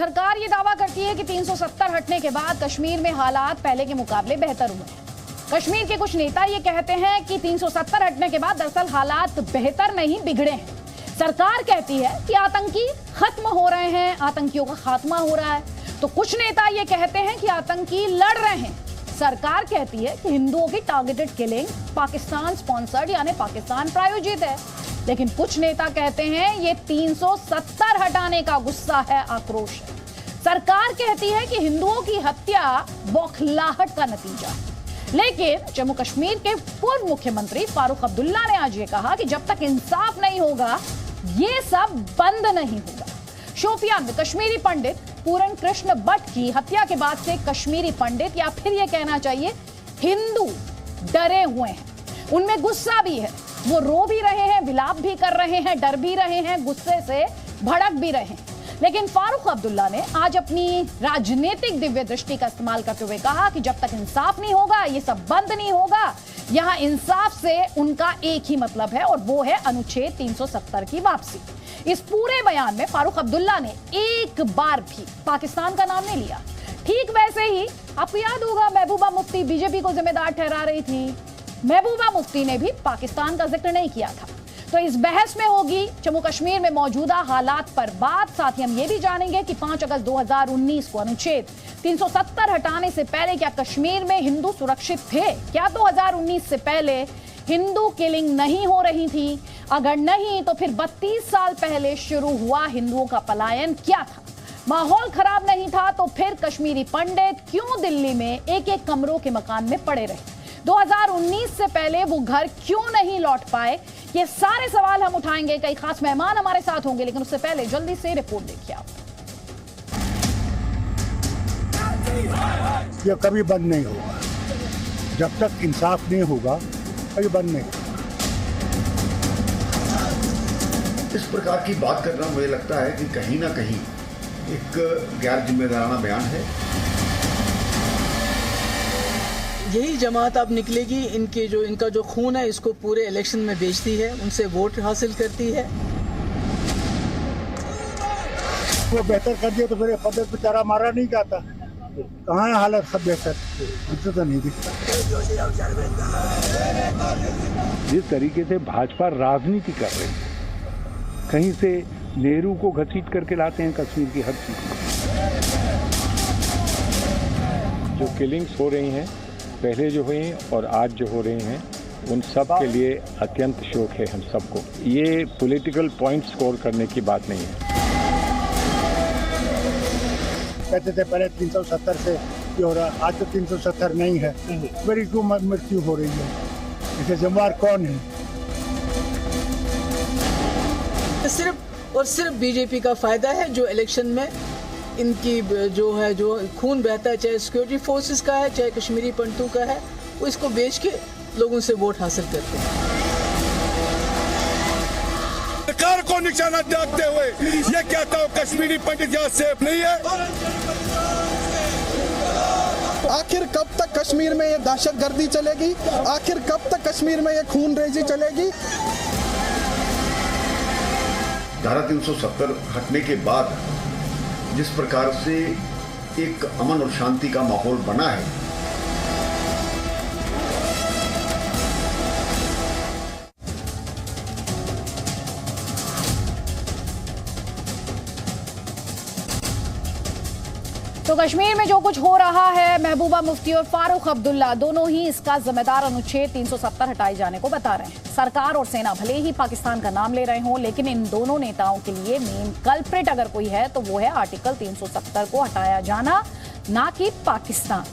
सरकार ये दावा करती है कि 370 हटने के बाद कश्मीर में हालात पहले के मुकाबले बेहतर हुए हैं। कश्मीर के कुछ नेता ये कहते हैं कि 370 हटने के बाद दरअसल हालात बेहतर नहीं बिगड़े हैं। सरकार कहती है कि आतंकी खत्म हो रहे हैं, आतंकियों का खात्मा हो रहा है, तो कुछ नेता ये कहते हैं कि आतंकी लड़ रहे हैं। सरकार कहती है कि हिंदुओं की टारगेटेड किलिंग पाकिस्तान स्पॉन्सर्ड यानी पाकिस्तान प्रायोजित है, लेकिन कुछ नेता कहते हैं ये 370 हटाने का गुस्सा है, आक्रोश है। सरकार कहती है कि हिंदुओं की हत्या बौखलाहट का नतीजा है, लेकिन जम्मू कश्मीर के पूर्व मुख्यमंत्री फारूक अब्दुल्ला ने आज ये कहा कि जब तक इंसाफ नहीं होगा ये सब बंद नहीं होगा। शोपियान में कश्मीरी पंडित पूरन कृष्ण भट्ट की हत्या के बाद से कश्मीरी पंडित या फिर ये कहना चाहिए हिंदू डरे हुए हैं, उनमें गुस्सा भी है, वो रो भी रहे हैं, विलाप भी कर रहे हैं, डर भी रहे हैं, गुस्से से भड़क भी रहे हैं। लेकिन फारूक अब्दुल्ला ने आज अपनी राजनीतिक दिव्य दृष्टि का इस्तेमाल करते हुए कहा कि जब तक इंसाफ नहीं होगा ये सब बंद नहीं होगा। यहां इंसाफ से उनका एक ही मतलब है और वो है अनुच्छेद 370 की वापसी। इस पूरे बयान में फारूक अब्दुल्ला ने एक बार भी पाकिस्तान का नाम नहीं लिया। ठीक वैसे ही आपको याद होगा महबूबा मुफ्ती बीजेपी को जिम्मेदार ठहरा रही थी, महबूबा मुफ्ती ने भी पाकिस्तान का जिक्र नहीं किया था। तो इस बहस में होगी जम्मू कश्मीर में मौजूदा हालात पर बात। साथ ही हम ये भी जानेंगे कि 5 अगस्त 2019 को अनुच्छेद 370 हटाने से पहले क्या कश्मीर में हिंदू सुरक्षित थे? क्या 2019 से पहले हिंदू किलिंग नहीं हो रही थी? अगर नहीं तो फिर 32 साल पहले शुरू हुआ हिंदुओं का पलायन क्या था? माहौल खराब नहीं था तो फिर कश्मीरी पंडित क्यों दिल्ली में एक एक कमरों के मकान में पड़े रहे? 2019 से पहले वो घर क्यों नहीं लौट पाए? ये सारे सवाल हम उठाएंगे। कई खास मेहमान हमारे साथ होंगे, लेकिन उससे पहले जल्दी से रिपोर्ट देखिए आप। ये कभी बंद नहीं होगा, जब तक इंसाफ नहीं होगा कभी बंद नहीं। इस प्रकार की बात करना मुझे लगता है कि कहीं ना कहीं एक गैर जिम्मेदाराना बयान है। यही जमात अब निकलेगी, इनका जो खून है इसको पूरे इलेक्शन में बेचती है, उनसे वोट हासिल करती है। वो बेहतर कर दिया तो मेरे पंडित बेचारा मारा नहीं जाता। कहाँ है हालत सब बेहतर? मुझे तो नहीं दिखता। जिस तरीके से भाजपा राजनीति कर रही है, कहीं से नेहरू को घसीट करके लाते हैं कश्मीर की हर चीज। जो किलिंग्स हो रही हैं पहले जो हुई और आज जो हो रही हैं, उन सब के लिए अत्यंत शोक है हम सबको। ये पॉलिटिकल पॉइंट स्कोर करने की बात नहीं है। कहते थे पहले 370 से ये हो रहा, आज तो 370 नहीं है। मेरी क्यों मृत्यु हो रही है? इसे जिम्मेदार कौन है? सिर्फ और सिर्फ बीजेपी का फायदा है, जो इलेक्शन में इनकी जो खून बहता है, चाहे सिक्योरिटी फोर्सेस का है चाहे कश्मीरी पंडितों का है, वो इसको बेच के लोगों से वोट हासिल करते हैं। सरकार को निशाना दागते हुए ये कहता हूँ कश्मीरी पंडित यहाँ सेफ नहीं है। आखिर कब तक कश्मीर में ये दहशतगर्दी चलेगी? आखिर कब तक कश्मीर में ये खूनरेजी चलेगी? धारा 370 हटने के बाद जिस प्रकार से एक अमन और शांति का माहौल बना है, तो कश्मीर में जो कुछ हो रहा है, महबूबा मुफ्ती और फारूक अब्दुल्ला दोनों ही इसका जिम्मेदार अनुच्छेद 370 हटाए जाने को बता रहे हैं। सरकार और सेना भले ही पाकिस्तान का नाम ले रहे हों, लेकिन इन दोनों नेताओं के लिए मेन कल्प्रिट अगर कोई है तो वो है आर्टिकल 370 को हटाया जाना, ना कि पाकिस्तान।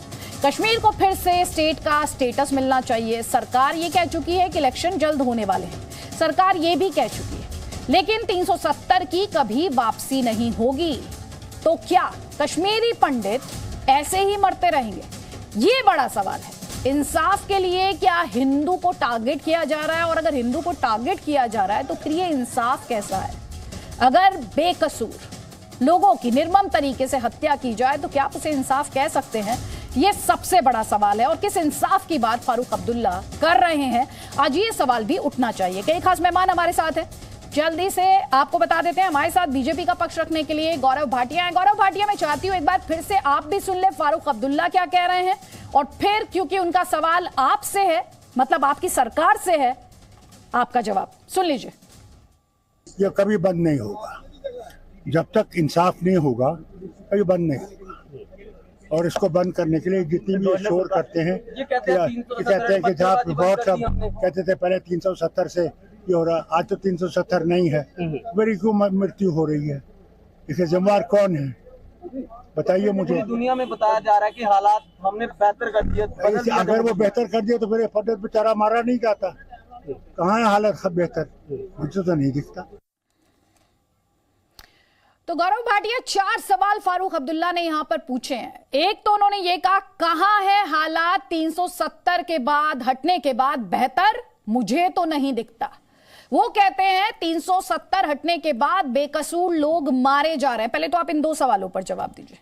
कश्मीर को फिर से स्टेट का स्टेटस मिलना चाहिए। सरकार ये कह चुकी है कि इलेक्शन जल्द होने वाले हैं, सरकार ये भी कह चुकी है, लेकिन 370 की कभी वापसी नहीं होगी। तो क्या कश्मीरी पंडित ऐसे ही मरते रहेंगे? ये बड़ा सवाल है। इंसाफ के लिए क्या हिंदू को टारगेट किया जा रहा है? और अगर हिंदू को टारगेट किया जा रहा है तो फिर ये इंसाफ कैसा है? अगर बेकसूर लोगों की निर्मम तरीके से हत्या की जाए तो क्या आप उसे इंसाफ कह सकते हैं? ये सबसे बड़ा सवाल है। और किस इंसाफ की बात फारूक अब्दुल्ला कर रहे हैं, आज ये सवाल भी उठना चाहिए। कई खास मेहमान हमारे साथ हैं। जल्दी से आपको बता देते हैं, हमारे साथ बीजेपी का पक्ष रखने के लिए गौरव भाटिया हैं। गौरव भाटिया, मैं चाहती हूं एक बार फिर से आप भी सुन ले फारूक अब्दुल्ला क्या कह रहे हैं, और फिर क्योंकि उनका सवाल आपसे है, मतलब आपकी सरकार से है, आपका जवाब सुन लीजिए। ये कभी बंद नहीं होगा, जब तक इंसाफ नहीं होगा कभी बंद नहीं होगा। और इसको बंद करने के लिए जितनी भी शोर करते हैं, कहते हैं कि जहाँ बहुत सब कहते थे पहले 370 से ये हो रहा, आज तो 370 नहीं है। मेरी क्यों मृत्यु हो रही है, इसके जिम्मेदार कौन है बताइए मुझे। दुनिया में बताया जा रहा है कि हालात हमने बेहतर कर दिए। अगर वो बेहतर कर दिया तो फिर फटेल बेचारा मारा नहीं जाता। कहाँ है हालत बेहतर, मुझे तो नहीं दिखता। तो गौरव भाटिया, 4 सवाल फारूक अब्दुल्ला ने यहां पर पूछे हैं। एक तो उन्होंने ये कहा, कहां है हालात 370 के बाद हटने के बाद बेहतर, मुझे तो नहीं दिखता। वो कहते हैं 370 हटने के बाद बेकसूर लोग मारे जा रहे हैं। पहले तो आप इन 2 सवालों पर जवाब दीजिए।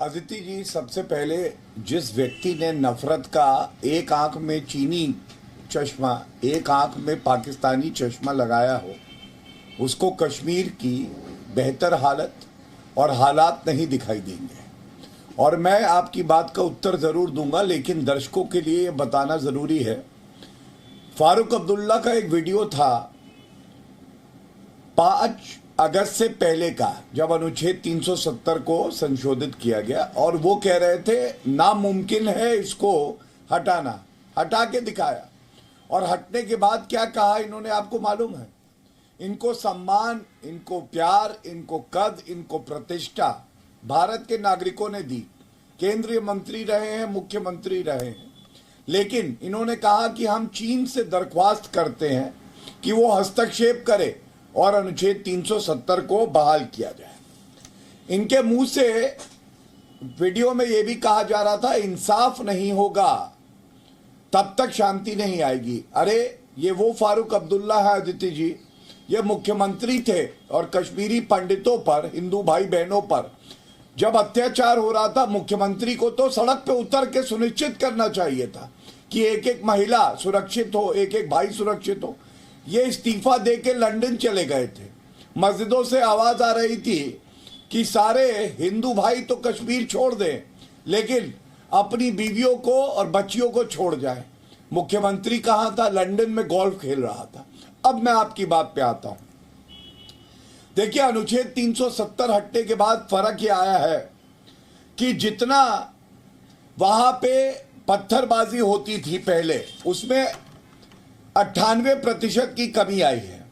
अदिति जी, सबसे पहले जिस व्यक्ति ने नफरत का एक आंख में चीनी चश्मा, एक आंख में पाकिस्तानी चश्मा लगाया हो, उसको कश्मीर की बेहतर हालत और हालात नहीं दिखाई देंगे। और मैं आपकी बात का उत्तर ज़रूर दूंगा, लेकिन दर्शकों के लिए बताना ज़रूरी है। फारूक अब्दुल्ला का एक वीडियो था 5 अगस्त से पहले का, जब अनुच्छेद 370 को संशोधित किया गया, और वो कह रहे थे नामुमकिन है इसको हटाना। हटा के दिखाया, और हटने के बाद क्या कहा इन्होंने आपको मालूम है? इनको सम्मान, इनको प्यार, इनको कद, इनको प्रतिष्ठा भारत के नागरिकों ने दी। केंद्रीय मंत्री रहे हैं, मुख्यमंत्री रहे हैं, लेकिन इन्होंने कहा कि हम चीन से दरख्वास्त करते हैं कि वो हस्तक्षेप करे और अनुच्छेद 370 को बहाल किया जाए। इनके मुंह से वीडियो में ये भी कहा जा रहा था इंसाफ नहीं होगा तब तक शांति नहीं आएगी। अरे ये वो फारूक अब्दुल्ला है अदिति जी, ये मुख्यमंत्री थे, और कश्मीरी पंडितों पर, हिंदू भाई बहनों पर जब अत्याचार हो रहा था, मुख्यमंत्री को तो सड़क पे उतर के सुनिश्चित करना चाहिए था कि एक एक महिला सुरक्षित हो, एक एक भाई सुरक्षित हो। ये इस्तीफा दे के लंदन चले गए थे। मस्जिदों से आवाज आ रही थी कि सारे हिंदू भाई तो कश्मीर छोड़ दें, लेकिन अपनी बीवियों को और बच्चियों को छोड़ जाए। मुख्यमंत्री कहाँ था? लंदन में गोल्फ खेल रहा था। अब मैं आपकी बात पे आता हूं। देखिए, अनुच्छेद 370 हटने के बाद फर्क ये आया है कि जितना वहां पे पत्थरबाजी होती थी पहले, उसमें 98% की कमी आई है।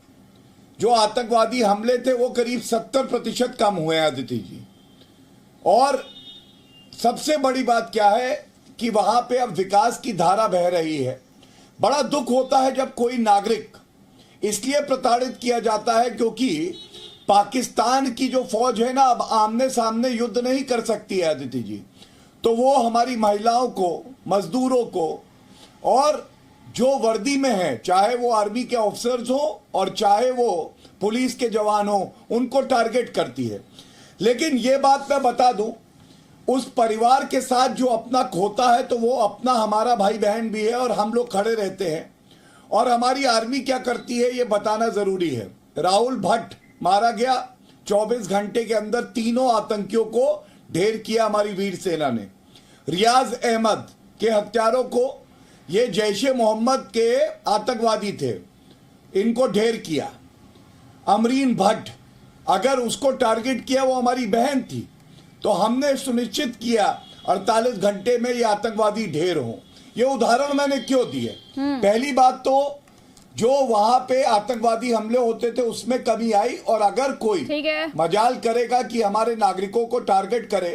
जो आतंकवादी हमले थे वो करीब 70% कम हुए हैं अदिति जी। और सबसे बड़ी बात क्या है कि वहां पे अब विकास की धारा बह रही है। बड़ा दुख होता है जब कोई नागरिक इसलिए प्रताड़ित किया जाता है क्योंकि पाकिस्तान की जो फौज है ना, अब आमने सामने युद्ध नहीं कर सकती है अदिति जी। तो वो हमारी महिलाओं को, मजदूरों को, और जो वर्दी में है, चाहे वो आर्मी के ऑफिसर्स हो और चाहे वो पुलिस के जवान हो, उनको टारगेट करती है। लेकिन ये बात मैं बता दूं, उस परिवार के साथ जो अपना खोता है तो वो अपना हमारा भाई बहन भी है, और हम लोग खड़े रहते हैं। और हमारी आर्मी क्या करती है ये बताना जरूरी है। राहुल भट्ट मारा गया, 24 घंटे के अंदर 3 आतंकियों को ढेर किया हमारी वीर सेना ने। रियाज अहमद के हत्यारों को, ये जैशे मोहम्मद के आतंकवादी थे, इनको ढेर किया। अमरीन भट्ट, अगर उसको टारगेट किया, वो हमारी बहन थी, तो हमने सुनिश्चित किया 48 घंटे में ये आतंकवादी ढेर हो। ये उदाहरण मैंने क्यों दिए? पहली बात तो जो वहां पे आतंकवादी हमले होते थे उसमें कमी आई, और अगर कोई मजाल करेगा कि हमारे नागरिकों को टारगेट करे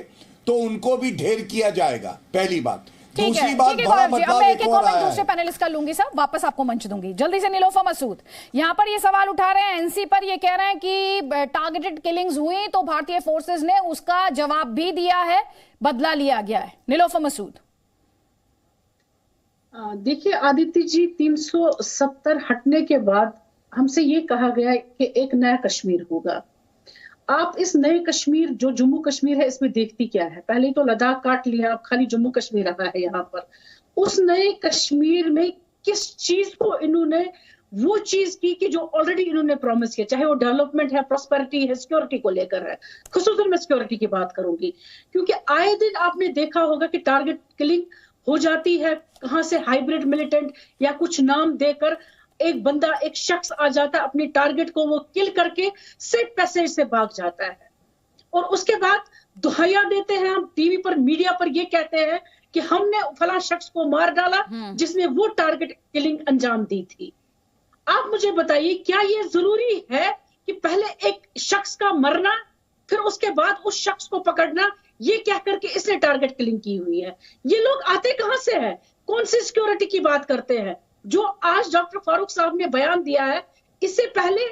तो उनको भी ढेर किया जाएगा, पहली बात। दूसरी बात, बड़ा बदलाव एक और आया है। दूसरे पैनलिस्ट का लूंगी सर, वापस आपको मंच दूंगी। जल्दी से नीलोफर मसूद यहाँ पर ये सवाल उठा रहे हैं, एनसी पर ये कह रहे हैं कि टारगेटेड किलिंग्स हुई तो भारतीय फोर्सेस ने उसका जवाब भी दिया है, बदला लिया गया है। नीलोफर मसूद। देखिए आदित्य जी, 370 हटने के बाद हमसे ये कहा गया कि एक नया कश्मीर होगा। आप इस नए कश्मीर, जो जम्मू कश्मीर है, इसमें देखती क्या है? पहले तो लद्दाख काट लिया, अब खाली जम्मू कश्मीर रहा है यहाँ पर। उस नए कश्मीर में किस चीज को इन्होंने वो चीज की कि जो ऑलरेडी इन्होंने प्रॉमिस किया, चाहे वो डेवलपमेंट है, प्रॉस्पेरिटी है, सिक्योरिटी को लेकर है। खुसूसन मैं सिक्योरिटी की बात करूंगी, क्योंकि आए दिन आपने देखा होगा कि टारगेट किलिंग हो जाती है, कहां से हाइब्रिड मिलिटेंट या कुछ नाम देकर एक बंदा, एक शख्स आ जाता है, अपनी टारगेट को वो किल करके सेफ पैसेज से भाग जाता है, और उसके बाद दुहाइया देते हैं हम टीवी पर, मीडिया पर, ये कहते हैं कि हमने फलां शख्स को मार डाला जिसने वो टारगेट किलिंग अंजाम दी थी। आप मुझे बताइए, क्या ये जरूरी है कि पहले एक शख्स का मरना, फिर उसके बाद उस शख्स को पकड़ना, ये कह करके इसने टारगेट किलिंग की हुई है? ये लोग आते कहां से हैं? कौन सी सिक्योरिटी की बात करते हैं? जो आज डॉक्टर फारूक साहब ने बयान दिया है, इससे पहले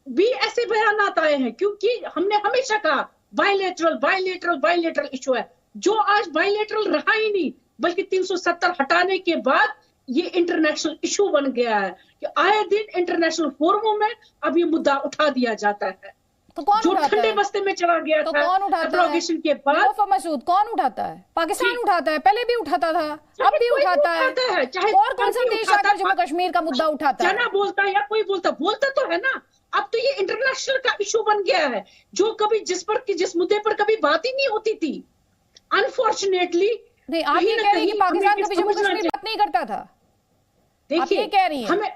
भी ऐसे बयान आए हैं, क्योंकि हमने हमेशा कहा बायलैटरल इशू है, जो आज बायलैटरल रहा ही नहीं, बल्कि 370 हटाने के बाद ये इंटरनेशनल इशू बन गया है कि आए दिन इंटरनेशनल फोरमों में अब ये मुद्दा उठा दिया जाता है। तो कौन जो उठाता ठंडे है? बस्ते में चला गया तो था कौन उठाता एब्रोगेशन है? के बाद निलोफर मसूद कौन उठाता है? पाकिस्तान उठाता है, पहले भी उठाता था, अब भी कोई उठाता है। चाहे और कौन सा देश आकर जम्मू कश्मीर का मुद्दा उठाता है? जना बोलता है या कोई बोलता तो है ना। अब तो ये इंटरनेशनल का इशू बन गया है, जो कभी जिस मुद्दे पर कभी बात ही नहीं होती थी। अनफॉर्चुनेटली नहीं, आप ये कह रही हैं कि पाकिस्तान कभी जम्मू कश्मीर बात नहीं करता था? देखिए, कह रही हैं हमें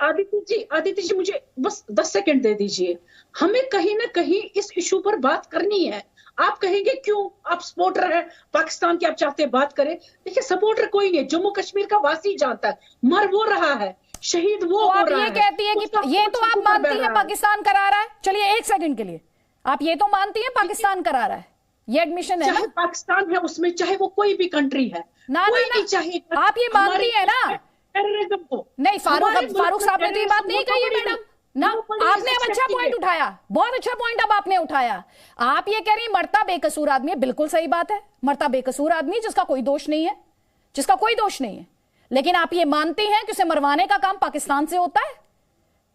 आदित्य जी मुझे बस 10 सेकंड दे दीजिए। हमें कहीं ना कहीं इस इशू पर बात करनी है। आप कहेंगे क्यों, आप सपोर्टर हैं पाकिस्तान के, आप चाहते हैं बात करें। देखिए, सपोर्टर कोई नहीं, जम्मू कश्मीर का वासी जानता है, मर वो रहा है, शहीद वो तो हो आप रहा ये है। कहती है कि ये तो आप मानती हैं पाकिस्तान करा रहा है? चलिए एक सेकंड के लिए, आप ये तो मानती हैं पाकिस्तान करा रहा है, ये एडमिशन है ना? चाहे पाकिस्तान है उसमें, चाहे वो कोई भी कंट्री है, कोई नहीं चाहे। आप ये मानती है ना? टेररिज्म को नहीं, फारूक साहब ने तो ये बात नहीं कही है मैडम ना। आपने अब अच्छा पॉइंट उठाया, बहुत अच्छा पॉइंट अब आपने उठाया। आप ये कह रही हैं मरता बेकसूर आदमी है, बिल्कुल सही बात है, मरता बेकसूर आदमी जिसका कोई दोष नहीं है, जिसका कोई दोष नहीं है। लेकिन आप ये मानती हैं कि उसे मरवाने का काम पाकिस्तान से होता है,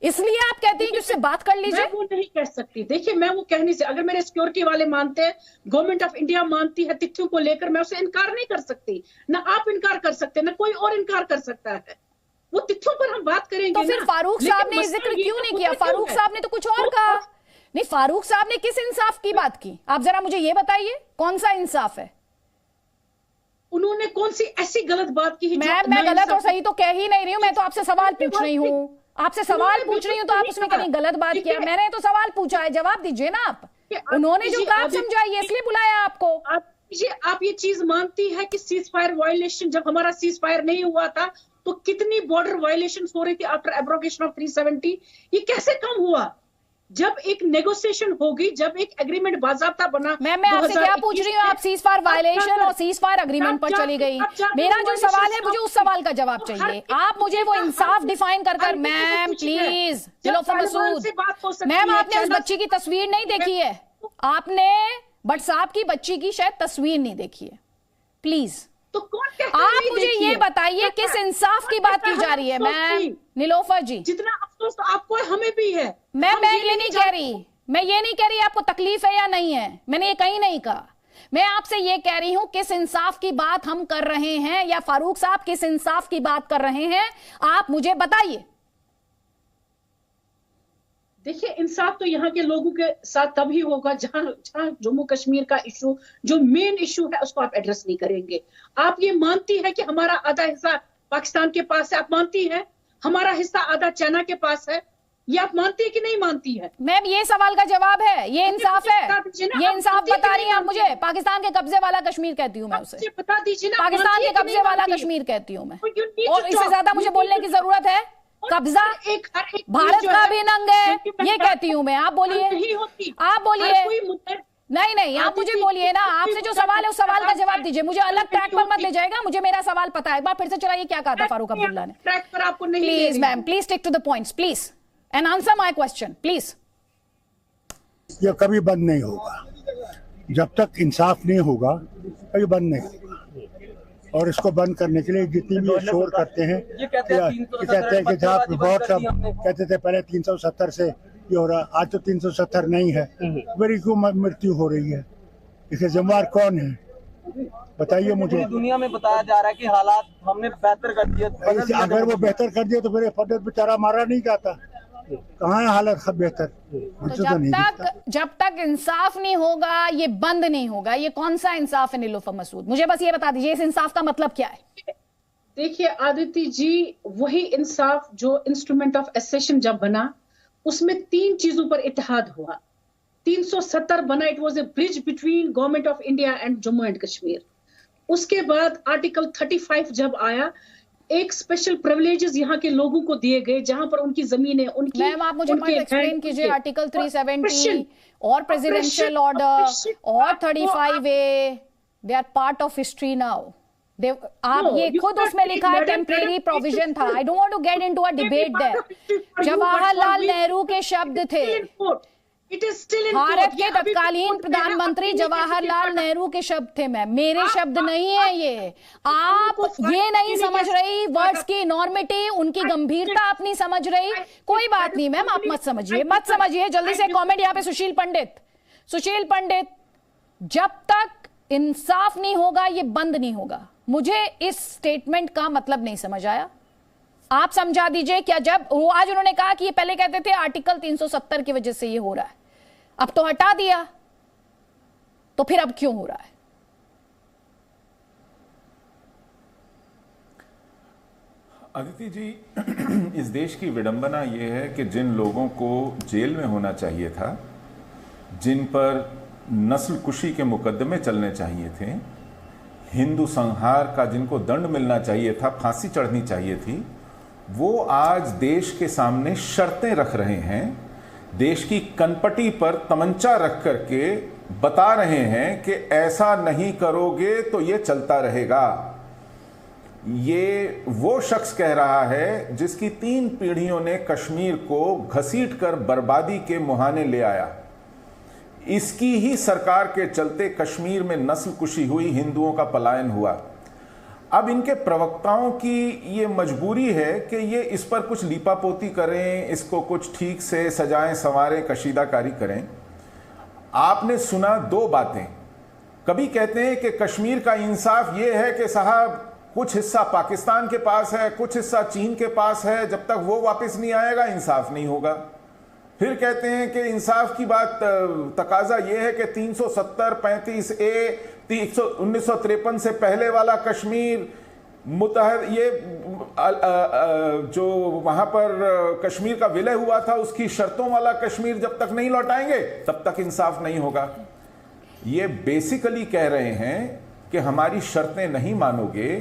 इसलिए आप कहती हैं कि उससे बात कर लीजिए। मैं वो नहीं कह सकती। देखिए, मैं वो कहने से, अगर मेरे सिक्योरिटी वाले मानते हैं, गवर्नमेंट ऑफ इंडिया मानती है तिथियों को लेकर, मैं उसे इनकार नहीं कर सकती, ना आप इनकार कर सकते, ना कोई और इनकार कर सकता है। वो तिथियों पर हम बात करेंगे। तो फिर फारूक साहब ने जिक्र क्यों नहीं किया? फारूक साहब ने तो कुछ और कहा। नहीं, फारूक साहब ने किस इंसाफ की बात की? आप जरा मुझे ये बताइए, कौन सा इंसाफ है? उन्होंने कौन सी ऐसी गलत बात की? मैं गलत और सही तो कह ही नहीं रही हूँ, मैं तो आपसे सवाल पूछ रही हूँ, आपसे सवाल पूछ रही हूँ, तो आप उसमें कहीं गलत बात किया? मैंने तो सवाल पूछा है, जवाब दीजिए ना आप। उन्होंने जो कहा समझाइए, इसलिए बुलाया आपको। आप ये चीज मानती है कि सीज फायर वायलेशन, जब हमारा सीज फायर नहीं हुआ था तो कितनी बॉर्डर वायलेशन हो रही थी आफ्टर एब्रोगेशन ऑफ 370? ये कैसे कम हुआ? जब एक नेगोशिएशन होगी, जब एक एग्रीमेंट बाज़ाब्ता बना। मैं आपसे क्या पूछ रही हूँ? आप सीज फायर वायलेशन और सीज फायर अग्रीमेंट पर चली गई। मेरा जो सवाल है, मुझे उस सवाल का जवाब चाहिए। आप मुझे वो इंसाफ डिफाइन कर ma'am please. Nilofar Masood ma'am, आपने उस बच्ची की तस्वीर नहीं देखी है, आपने बट साहब की बच्ची की शायद तस्वीर नहीं देखी है, प्लीज। तो कौन आप मुझे ये बताइए किस इंसाफ की बात की जा रही है मैम निलोफर जी? जितना अफसोस आपको है, हमें भी है। मैं ये नहीं कह रही, मैं ये नहीं कह रही आपको तकलीफ है या नहीं है, मैंने ये कहीं नहीं कहा। मैं आपसे ये कह रही हूं किस इंसाफ की बात हम कर रहे हैं, या फारूक साहब किस इंसाफ की बात कर रहे हैं, आप मुझे बताइए। देखिए, इंसाफ तो यहाँ के लोगों के साथ तभी होगा जहां जम्मू कश्मीर का इशू, जो मेन इशू है, उसको आप एड्रेस नहीं करेंगे। आप ये मानती है कि हमारा आधा हिस्सा पाकिस्तान के पास है, आप मानती है हमारा हिस्सा आधा चाइना के पास है, ये आप मानती है कि नहीं मानती है? मैम, ये सवाल का जवाब है, ये इंसाफ है, ये इंसाफ बता रही हैं आप मुझे। पाकिस्तान के कब्जे वाला कश्मीर कहती हूँ मैं उसे, बता दीजिए ना। पाकिस्तान के कब्जे वाला कश्मीर कहती हूँ मैं, और इससे ज्यादा मुझे बोलने की जरूरत है? कब्जा भारत का भी नंग है, ये कहती हूँ मैं। आप बोलिए, आप बोलिए। नहीं, आप मुझे बोलिए ना, आपसे जो सवाल है उस सवाल का जवाब दीजिए। मुझे अलग ट्रैक पर मत ले जाएगा, मुझे मेरा सवाल पता है। एक बार फिर से चलाइए, क्या कहा था फारूक अब्दुल्ला ने? ट्रैक पर आपको नहीं, please ma'am, please stick to the points please, and answer my question please. ये कभी बंद नहीं होगा, जब तक इंसाफ नहीं होगा कभी बंद नहीं होगा। और इसको बंद करने के लिए जितनी भी शोर करते हैं कि कहते हैं कि जहाँ बहुत सब कहते थे पहले 370 से ये हो रहा, आज तो 370 नहीं है, मेरी क्यों मृत्यु हो रही है? इसके जिम्मेदार कौन है? बताइए मुझे। दुनिया में बताया जा रहा है कि हालात हमने बेहतर कर दिए। अगर वो बेहतर कर दिए तो फिर पंडित बेचारा मारा नहीं जाता। कहाँ है हालत बेहतर? तो जब तक इंसाफ नहीं होगा ये बंद नहीं होगा। ये कौन सा इंसाफ है नीलोफर मसूद? मुझे बस ये बता दीजिए, इस इंसाफ का मतलब क्या है? देखिए आदित्य जी, वही इंसाफ जो इंस्ट्रूमेंट ऑफ एसेशन जब बना उसमें 3 चीजों पर इत्तेहाद हुआ। 370 बना, it was a bridge between government of India and Jammu and Kashmir. उसके बाद आर्टिकल 35 जब आया, एक स्पेशल प्रिविलेजेस यहाँ के लोगों को दिए गए जहां पर उनकी जमीनें, उनकी मैम आप मुझे पॉइंट एक्सप्लेन कीजिए। आर्टिकल 370 और प्रेसिडेंशियल ऑर्डर और 35A, they are part of history now. आप ये खुद उसमें लिखा है टेम्परेरी प्रोविजन था। I don't want to get into a debate there. Jawaharlal Nehru के शब्द थे, भारत के तत्कालीन प्रधानमंत्री जवाहरलाल नेहरू के शब्द थे मैम, मेरे शब्द नहीं है ये। आप ये नहीं समझ रही वर्ड्स की इनॉर्मिटी, उनकी गंभीरता आप नहीं समझ रही। कोई बात नहीं मैम, आप मत समझिए। जल्दी से कमेंट यहाँ पे सुशील पंडित, जब तक इंसाफ नहीं होगा ये बंद नहीं होगा। मुझे इस स्टेटमेंट का मतलब नहीं समझ आया, आप समझा दीजिए। क्या जब वो आज उन्होंने कहा कि ये पहले कहते थे आर्टिकल 370 की वजह से ये हो रहा है, अब तो हटा दिया, तो फिर अब क्यों हो रहा है? अदिति जी, इस देश की विडंबना यह है कि जिन लोगों को जेल में होना चाहिए था, जिन पर नस्ल कुशी के मुकदमे चलने चाहिए थे, हिंदू संहार का जिनको दंड मिलना चाहिए था, फांसी चढ़नी चाहिए थी, वो आज देश के सामने शर्तें रख रहे हैं। देश की कनपटी पर तमंचा रख करके बता रहे हैं कि ऐसा नहीं करोगे तो ये चलता रहेगा। ये वो शख्स कह रहा है जिसकी 3 पीढ़ियों ने कश्मीर को घसीट कर बर्बादी के मुहाने ले आया। इसकी ही सरकार के चलते कश्मीर में नस्ल कुशी हुई, हिंदुओं का पलायन हुआ। अब इनके प्रवक्ताओं की ये मजबूरी है कि ये इस पर कुछ लीपापोती करें, इसको कुछ ठीक से सजाएं संवारें, कशीदाकारी करें। आपने सुना 2 बातें। कभी कहते हैं कि कश्मीर का इंसाफ ये है कि साहब कुछ हिस्सा पाकिस्तान के पास है, कुछ हिस्सा चीन के पास है, जब तक वो वापस नहीं आएगा इंसाफ नहीं होगा। फिर कहते हैं कि इंसाफ की बात तकाजा ये है कि 370, 35A, 1953 से पहले वाला कश्मीर मुतहद, ये जो वहां पर कश्मीर का विलय हुआ था उसकी शर्तों वाला कश्मीर जब तक नहीं लौटाएंगे तब तक इंसाफ नहीं होगा। ये बेसिकली कह रहे हैं कि हमारी शर्तें नहीं मानोगे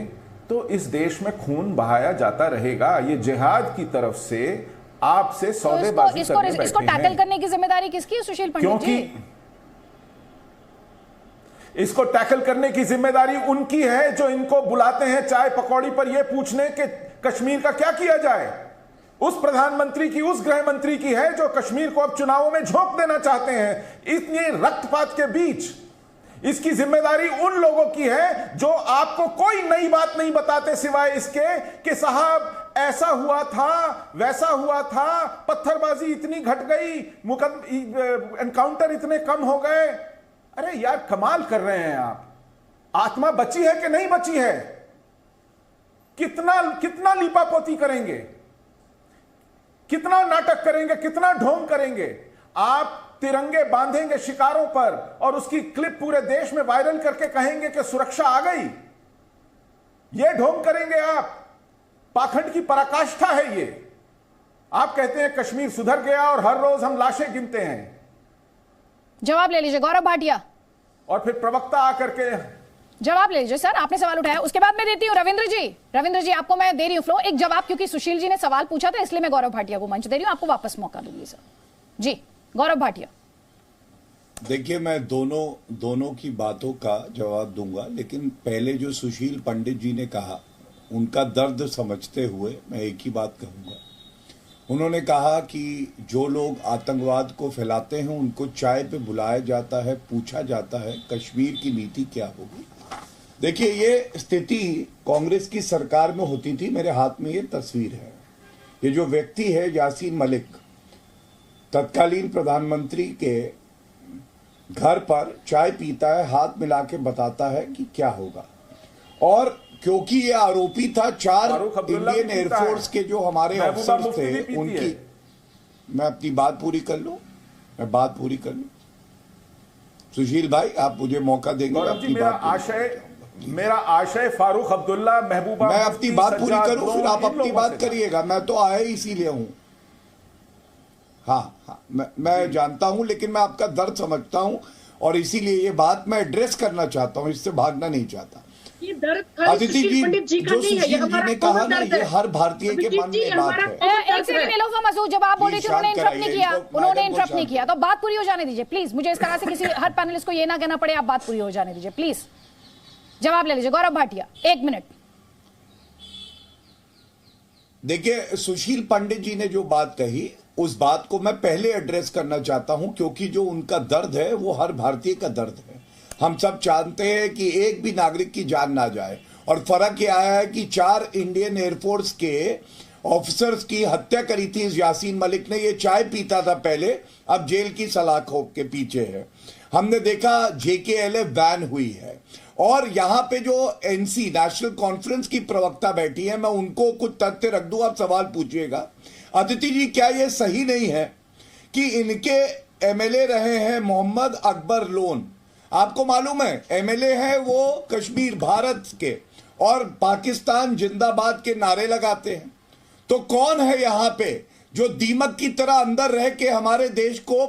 तो इस देश में खून बहाया जाता रहेगा। ये जिहाद की तरफ से आपसे सौदेबाजी करने बैठे हैं। इसको टैकल करने की जिम्मेदारी किसकी है सुशील पंडित जी? क्योंकि इसको टैकल करने की जिम्मेदारी उनकी है जो इनको बुलाते हैं चाय पकौड़ी पर यह पूछने कि कश्मीर का क्या किया जाए। उस प्रधानमंत्री की, उस गृह मंत्री की है जो कश्मीर को अब चुनावों में झोंक देना चाहते हैं इतनी रक्तपात के बीच। इसकी जिम्मेदारी उन लोगों की है जो आपको कोई नई बात नहीं बताते सिवाय इसके कि साहब ऐसा हुआ था, वैसा हुआ था, पत्थरबाजी इतनी घट गई, एनकाउंटर इतने कम हो गए। अरे यार कमाल कर रहे हैं आप। आत्मा बची है कि नहीं बची है? कितना लीपापोती करेंगे, कितना नाटक करेंगे, कितना ढोंग करेंगे? आप तिरंगे बांधेंगे शिकारों पर और उसकी क्लिप पूरे देश में वायरल करके कहेंगे कि सुरक्षा आ गई। यह ढोंग करेंगे आप। पाखंड की पराकाष्ठा है ये। आप कहते हैं कश्मीर सुधर गया और हर रोज हम लाशें गिनते हैं। जवाब ले लीजिए गौरव भाटिया। और फिर प्रवक्ता आकर के जवाब ले लीजिए। सर आपने सवाल उठाया, उसके बाद मैं देती हूं रविंद्र जी आपको मैं दे रही हूं फ्लो, एक जवाब, क्योंकि सुशील जी ने सवाल पूछा था इसलिए मैं गौरव भाटिया को मंच दे रही हूं, आपको वापस मौका दूंगी सर। जी गौरव भाटिया। देखिए मैं दोनों की बातों का जवाब दूंगा, लेकिन पहले जो सुशील पंडित जी ने कहा उनका दर्द समझते हुए मैं एक ही बात कहूंगा। उन्होंने कहा कि जो लोग आतंकवाद को फैलाते हैं उनको चाय पे बुलाया जाता है, पूछा जाता है कश्मीर की नीति क्या होगी। देखिए ये स्थिति कांग्रेस की सरकार में होती थी। मेरे हाथ में ये तस्वीर है। ये जो व्यक्ति है यासीन मलिक, तत्कालीन प्रधानमंत्री के घर पर चाय पीता है, हाथ मिला के बताता है कि क्या होगा। और क्योंकि ये आरोपी था, 4 इंडियन एयरफोर्स के जो हमारे ऑफिसर्स थे उनकी, मैं अपनी बात पूरी कर लूं, सुशील भाई आप मुझे मौका देंगे? मेरा आशय फारूक अब्दुल्ला महबूबा, मैं अपनी बात पूरी करूं फिर आप अपनी बात करिएगा। मैं तो आया ही इसीलिए हूं। हाँ, मैं जानता हूं, लेकिन मैं आपका दर्द समझता हूं और इसीलिए ये बात मैं एड्रेस करना चाहता हूं, इससे भागना नहीं चाहता। ये दर्द अदिति जी, जो सुशील जी ने कहा ना, ये हर भारतीय के मन में बात है। एक सेकंड निलोफर मसूद, जब आप बोल रही थी उन्होंने इंटरप्ट नहीं किया, तो बात पूरी हो जाने दीजिए प्लीज। मुझे इस तरह से किसी हर पैनलिस्ट को ये ना कहना पड़े, आप बात पूरी हो जाने दीजिए प्लीज। जवाब ले लीजिए। गौरव भाटिया 1 मिनट। देखिए, सुशील पंडित जी ने जो बात कही उस बात को मैं पहले एड्रेस करना चाहता हूं, क्योंकि जो उनका दर्द है वो हर भारतीय का दर्द है। हम सब जानते हैं कि एक भी नागरिक की जान ना जाए, और फर्क यह आया है कि 4 इंडियन एयरफोर्स के ऑफिसर्स की हत्या करी थी इस यासीन मलिक ने। ये चाय पीता था पहले, अब जेल की सलाखों के पीछे है। हमने देखा JKLA बैन हुई है, और यहां पे जो NC नेशनल कॉन्फ्रेंस की प्रवक्ता बैठी है, मैं उनको कुछ तथ्य रख दूं, आप सवाल पूछिएगा। अदिति जी, क्या यह सही नहीं है कि इनके MLA रहे हैं मोहम्मद अकबर लोन? आपको मालूम है MLA है वो कश्मीर भारत के, और पाकिस्तान जिंदाबाद के नारे लगाते हैं। तो कौन है यहां पे जो दीमक की तरह अंदर रह के हमारे देश को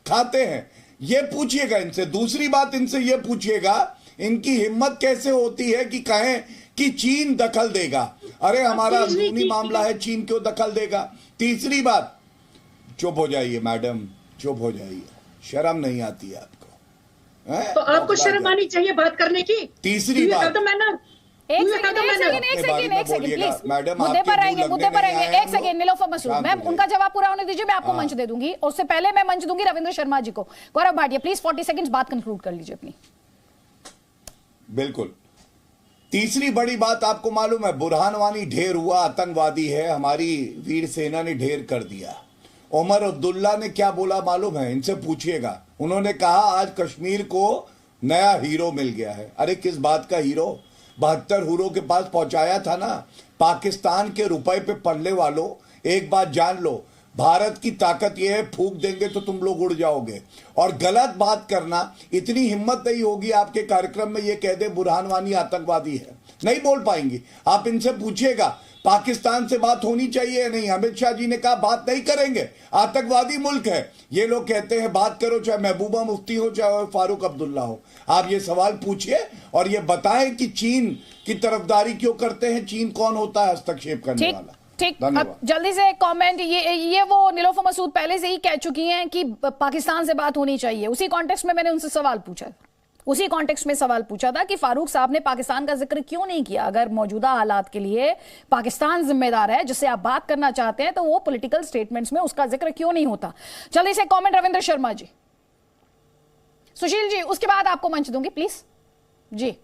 खाते हैं? ये पूछिएगा इनसे। दूसरी बात, इनसे ये पूछिएगा इनकी हिम्मत कैसे होती है कि कहें कि चीन दखल देगा। अरे हमारा अंदरूनी मामला है, चीन क्यों दखल देगा? तीसरी बात, चुप हो जाइए मैडम, चुप हो जाइए, शर्म नहीं आती है आपको? तो आपको शर्म आनी चाहिए बात करने की। तीसरी बात, एक सेकंड प्लीज, मुद्दे पर आएंगे। एक सेकंड निलोफर मसूद, मैं उनका जवाब पूरा होने दीजिए, मैं आपको मंच दे दूंगी। उससे पहले मैं मंच दूंगी रविंद्र शर्मा जी को। गौरव भाटिया प्लीज 40 सेकंड्स बात कंक्लूड कर लीजिए अपनी। बिल्कुल। तीसरी बड़ी बात, आपको मालूम है बुरहान वानी ढेर हुआ, आतंकवादी है, हमारी वीर सेना ने ढेर कर दिया। उमर अब्दुल्ला ने क्या बोला मालूम है? इनसे पूछिएगा। उन्होंने कहा आज कश्मीर को नया हीरो मिल गया है। अरे किस बात का हीरो? 72 हीरो के पास पहुंचाया था ना। पाकिस्तान के रुपए पे पलने वालों, एक बात जान लो, भारत की ताकत यह है, फूंक देंगे तो तुम लोग उड़ जाओगे। और गलत बात करना, इतनी हिम्मत नहीं होगी आपके कार्यक्रम में ये कह दे बुरहान वानी आतंकवादी है, नहीं बोल पाएंगी। आप इनसे पूछिएगा पाकिस्तान से बात होनी चाहिए या नहीं। अमित शाह जी ने कहा बात नहीं करेंगे, आतंकवादी मुल्क है। ये लोग कहते हैं बात करो, चाहे महबूबा मुफ्ती हो चाहे फारूक अब्दुल्ला हो। आप ये सवाल पूछिए और ये बताएं कि चीन की तरफदारी क्यों करते हैं, चीन कौन होता है हस्तक्षेप करने वाला। ठीक, अब जल्दी से कमेंट। ये वो निलोफर मसूद पहले से ही कह चुकी हैं कि पाकिस्तान से बात होनी चाहिए। उसी कॉन्टेक्स्ट में मैंने उनसे सवाल पूछा, उसी कॉन्टेक्स्ट में सवाल पूछा था कि फारूक साहब ने पाकिस्तान का जिक्र क्यों नहीं किया। अगर मौजूदा हालात के लिए पाकिस्तान जिम्मेदार है जिससे आप बात करना चाहते हैं, तो वो पॉलिटिकल स्टेटमेंट्स में उसका जिक्र क्यों नहीं होता। जल्दी से कमेंट रविंद्र शर्मा जी। सुशील जी, उसके बाद आपको मंच दूंगी प्लीज जी।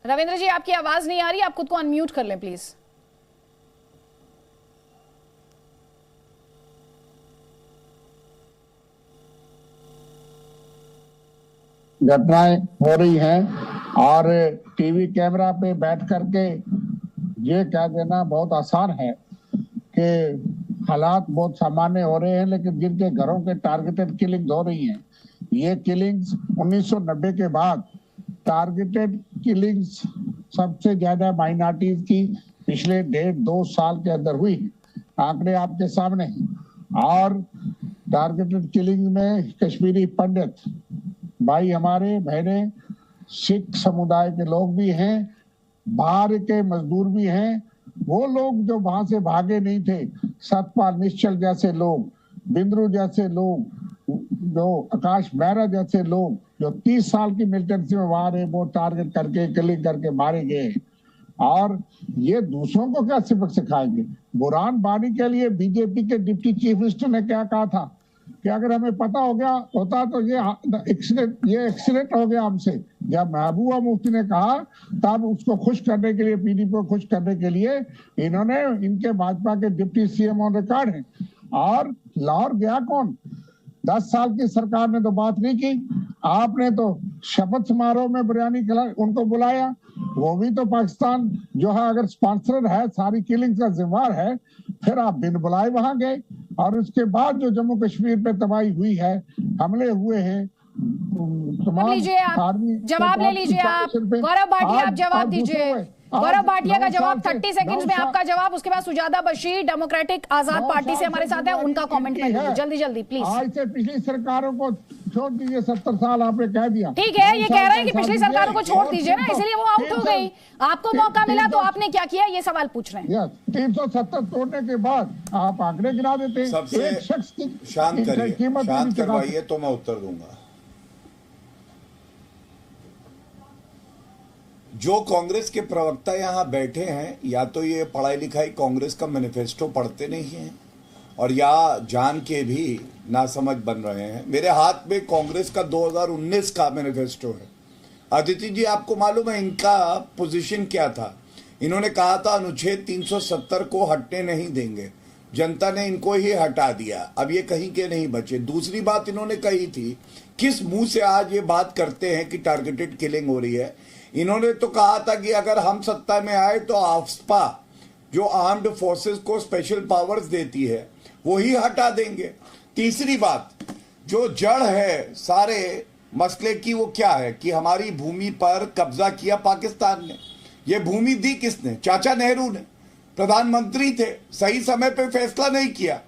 रविंद्र जी, आपकी आवाज नहीं आ रही, आप खुद को अनम्यूट कर लें प्लीज। घटनाएं हो रही हैं और टीवी कैमरा पे बैठ करके ये कह देना बहुत आसान है कि हालात बहुत सामान्य हो रहे हैं, लेकिन जिनके घरों के टारगेटेड किलिंग्स हो रही हैं, ये किलिंग्स 1990 के बाद टारगेटेड किलिंग्स सबसे ज्यादा माइनॉरिटीज की पिछले 1.5-2 साल के अंदर हुई। आंकड़े आपके सामने हैं। और टारगेटेड किलिंग में कश्मीरी पंडित भाई हमारे, बहने, सिख समुदाय के लोग भी हैं, बाहर के मजदूर भी हैं। वो लोग जो वहां से भागे नहीं थे, सतपाल निश्चल जैसे लोग, बिंद्रू जैसे लोग, जो आकाश मेहरा जैसे लोग जो 30 साल की मिलिटेंसी में वहां रहे, वो टारगेट करके किलिंग करके मारे गए। और ये दूसरों को क्या सबक सिखाएंगे? बुरहान वानी के लिए बीजेपी के डिप्टी चीफ मिनिस्टर ने क्या कहा था कि अगर हमें पता हो गया होता तो ये एक्सीडेंट हो गया हमसे। जब महबूबा मुफ्ती ने कहा तब उसको खुश करने के लिए, पीडीपी को खुश करने के लिए, इन्होंने, इनके भाजपा के डिप्टी CM ऑन रिकॉर्ड हैं, और लाहौर गया कौन? 10 साल की सरकार ने तो बात नहीं की। आपने तो शपथ समारोह में बिरयानी खिला उनको बुलाया, वो भी तो पाकिस्तान जो है अगर स्पॉन्सर है, सारी किलिंग का जिम्मेवार है, फिर आप बिन बुलाए वहां गए। और उसके बाद जो जम्मू कश्मीर पे तबाही हुई है, हमले हुए हैं, लीजिए आप जवाब ले लीजिए आप गौरव भाटिया, आप जवाब दीजिए। गौरव भाटिया का जवाब 30 सेकंड्स में आपका जवाब, उसके बाद सुजाता बशीर डेमोक्रेटिक आजाद पार्टी से हमारे साथ है, उनका कमेंट में जल्दी जल्दी प्लीज। आज से पिछली सरकारों को छोड़ दीजिए, 70 साल आपने कह दिया। ठीक है, ये कह रहे हैं कि पिछली सरकारों को छोड़ दीजिए ना, इसलिए वो आउट हो गई। आपको मौका मिला तो आपने क्या किया, ये सवाल पूछ रहे हैं। 370 तोड़ने के बाद आप आंकड़े गिरा देते हैं। सबसे एक शख्स की शांत करिए, शांत करवाइए तो मैं उत्तर दूंगा। जो कांग्रेस के प्रवक्ता यहां बैठे हैं, या तो ये पढ़ाई लिखाई कांग्रेस का मैनिफेस्टो पढ़ते नहीं हैं, और या जान के भी नासमझ बन रहे हैं। मेरे हाथ में कांग्रेस का 2019 का मैनिफेस्टो है। अदिति जी, आपको मालूम है इनका पोजीशन क्या था? इन्होंने कहा था अनुच्छेद 370 को हटने नहीं देंगे, जनता ने इनको ही हटा दिया। अब ये कहीं के नहीं बचे। दूसरी बात इन्होंने कही थी, किस मुंह से आज ये बात करते हैं कि टारगेटेड किलिंग हो रही है। इन्होंने तो कहा था कि अगर हम सत्ता में आए तो आफ्स्पा जो आर्म्ड फोर्सेस को स्पेशल पावर्स देती है वो ही हटा देंगे। तीसरी बात, जो जड़ है सारे मसले की वो क्या है कि हमारी भूमि पर कब्जा किया पाकिस्तान ने। ये भूमि दी किसने? चाचा नेहरू ने, प्रधानमंत्री थे, सही समय पे फैसला नहीं किया।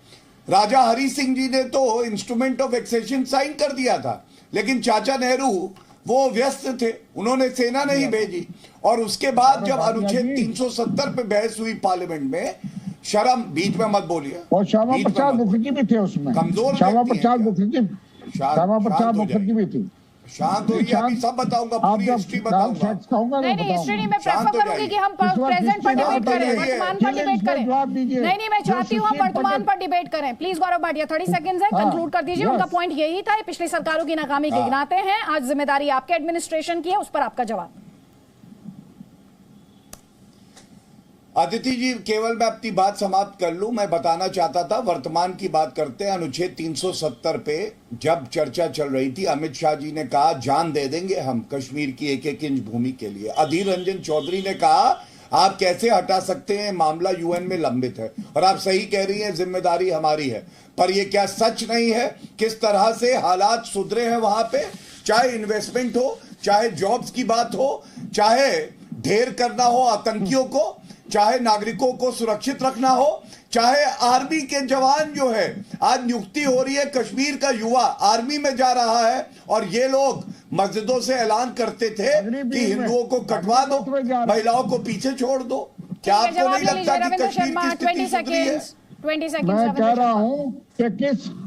राजा हरि सिंह जी ने तो इंस्ट्रूमेंट ऑफ एक्सेशन साइन कर दिया था, लेकिन चाचा नेहरू वो व्यस्त थे, उन्होंने सेना नहीं भेजी। और उसके बाद जब अनुच्छेद 370 पे बहस हुई पार्लियामेंट में, शर्म, बीच में मत बोलिए। और श्यामा प्रसाद मुखर्जी भी थे उसमें, कमजोर श्यामा प्रसाद मुखर्जी भी थी। शांत होइए, अभी सब बताऊंगा, पूरी हिस्ट्री बताऊंगा। नहीं, हिस्ट्री नहीं, मैं प्रेफर करूंगी कि हम प्रेजेंट पर डिबेट करें, वर्तमान पर डिबेट करें। नहीं, मैं चाहती हूँ हम वर्तमान पर डिबेट करें। प्लीज गौरव भाटिया, 30 सेकंड्स है, कंक्लूड कर दीजिए। उनका पॉइंट यही था, पिछली सरकारों की नाकामी के गिनाते हैं, आज जिम्मेदारी आपके एडमिनिस्ट्रेशन की है, उस पर आपका जवाब। अदिति जी, केवल मैं अपनी बात समाप्त कर लूं। मैं बताना चाहता था, वर्तमान की बात करते हैं। अनुच्छेद 370 पे जब चर्चा चल रही थी, अमित शाह जी ने कहा जान दे देंगे हम कश्मीर की एक एक इंच भूमि के लिए। अधीर रंजन चौधरी ने कहा आप कैसे हटा सकते हैं, मामला यूएन में लंबित है। और आप सही कह रही हैं, जिम्मेदारी हमारी है। पर यह क्या सच नहीं है किस तरह से हालात सुधरे हैं वहां पे? चाहे इन्वेस्टमेंट हो, चाहे जॉब्स की बात हो, चाहे ढेर करना हो आतंकियों को, चाहे नागरिकों को सुरक्षित रखना हो, चाहे आर्मी के जवान जो है, आज नियुक्ति हो रही है, कश्मीर का युवा आर्मी में जा रहा है, और ये लोग मस्जिदों से ऐलान करते थे कि हिंदुओं को कटवा दो, महिलाओं को पीछे छोड़ दो। क्या आपको नहीं लगता कि कश्मीर की स्थिति सुधरी है? मैं कह रहा हूं कि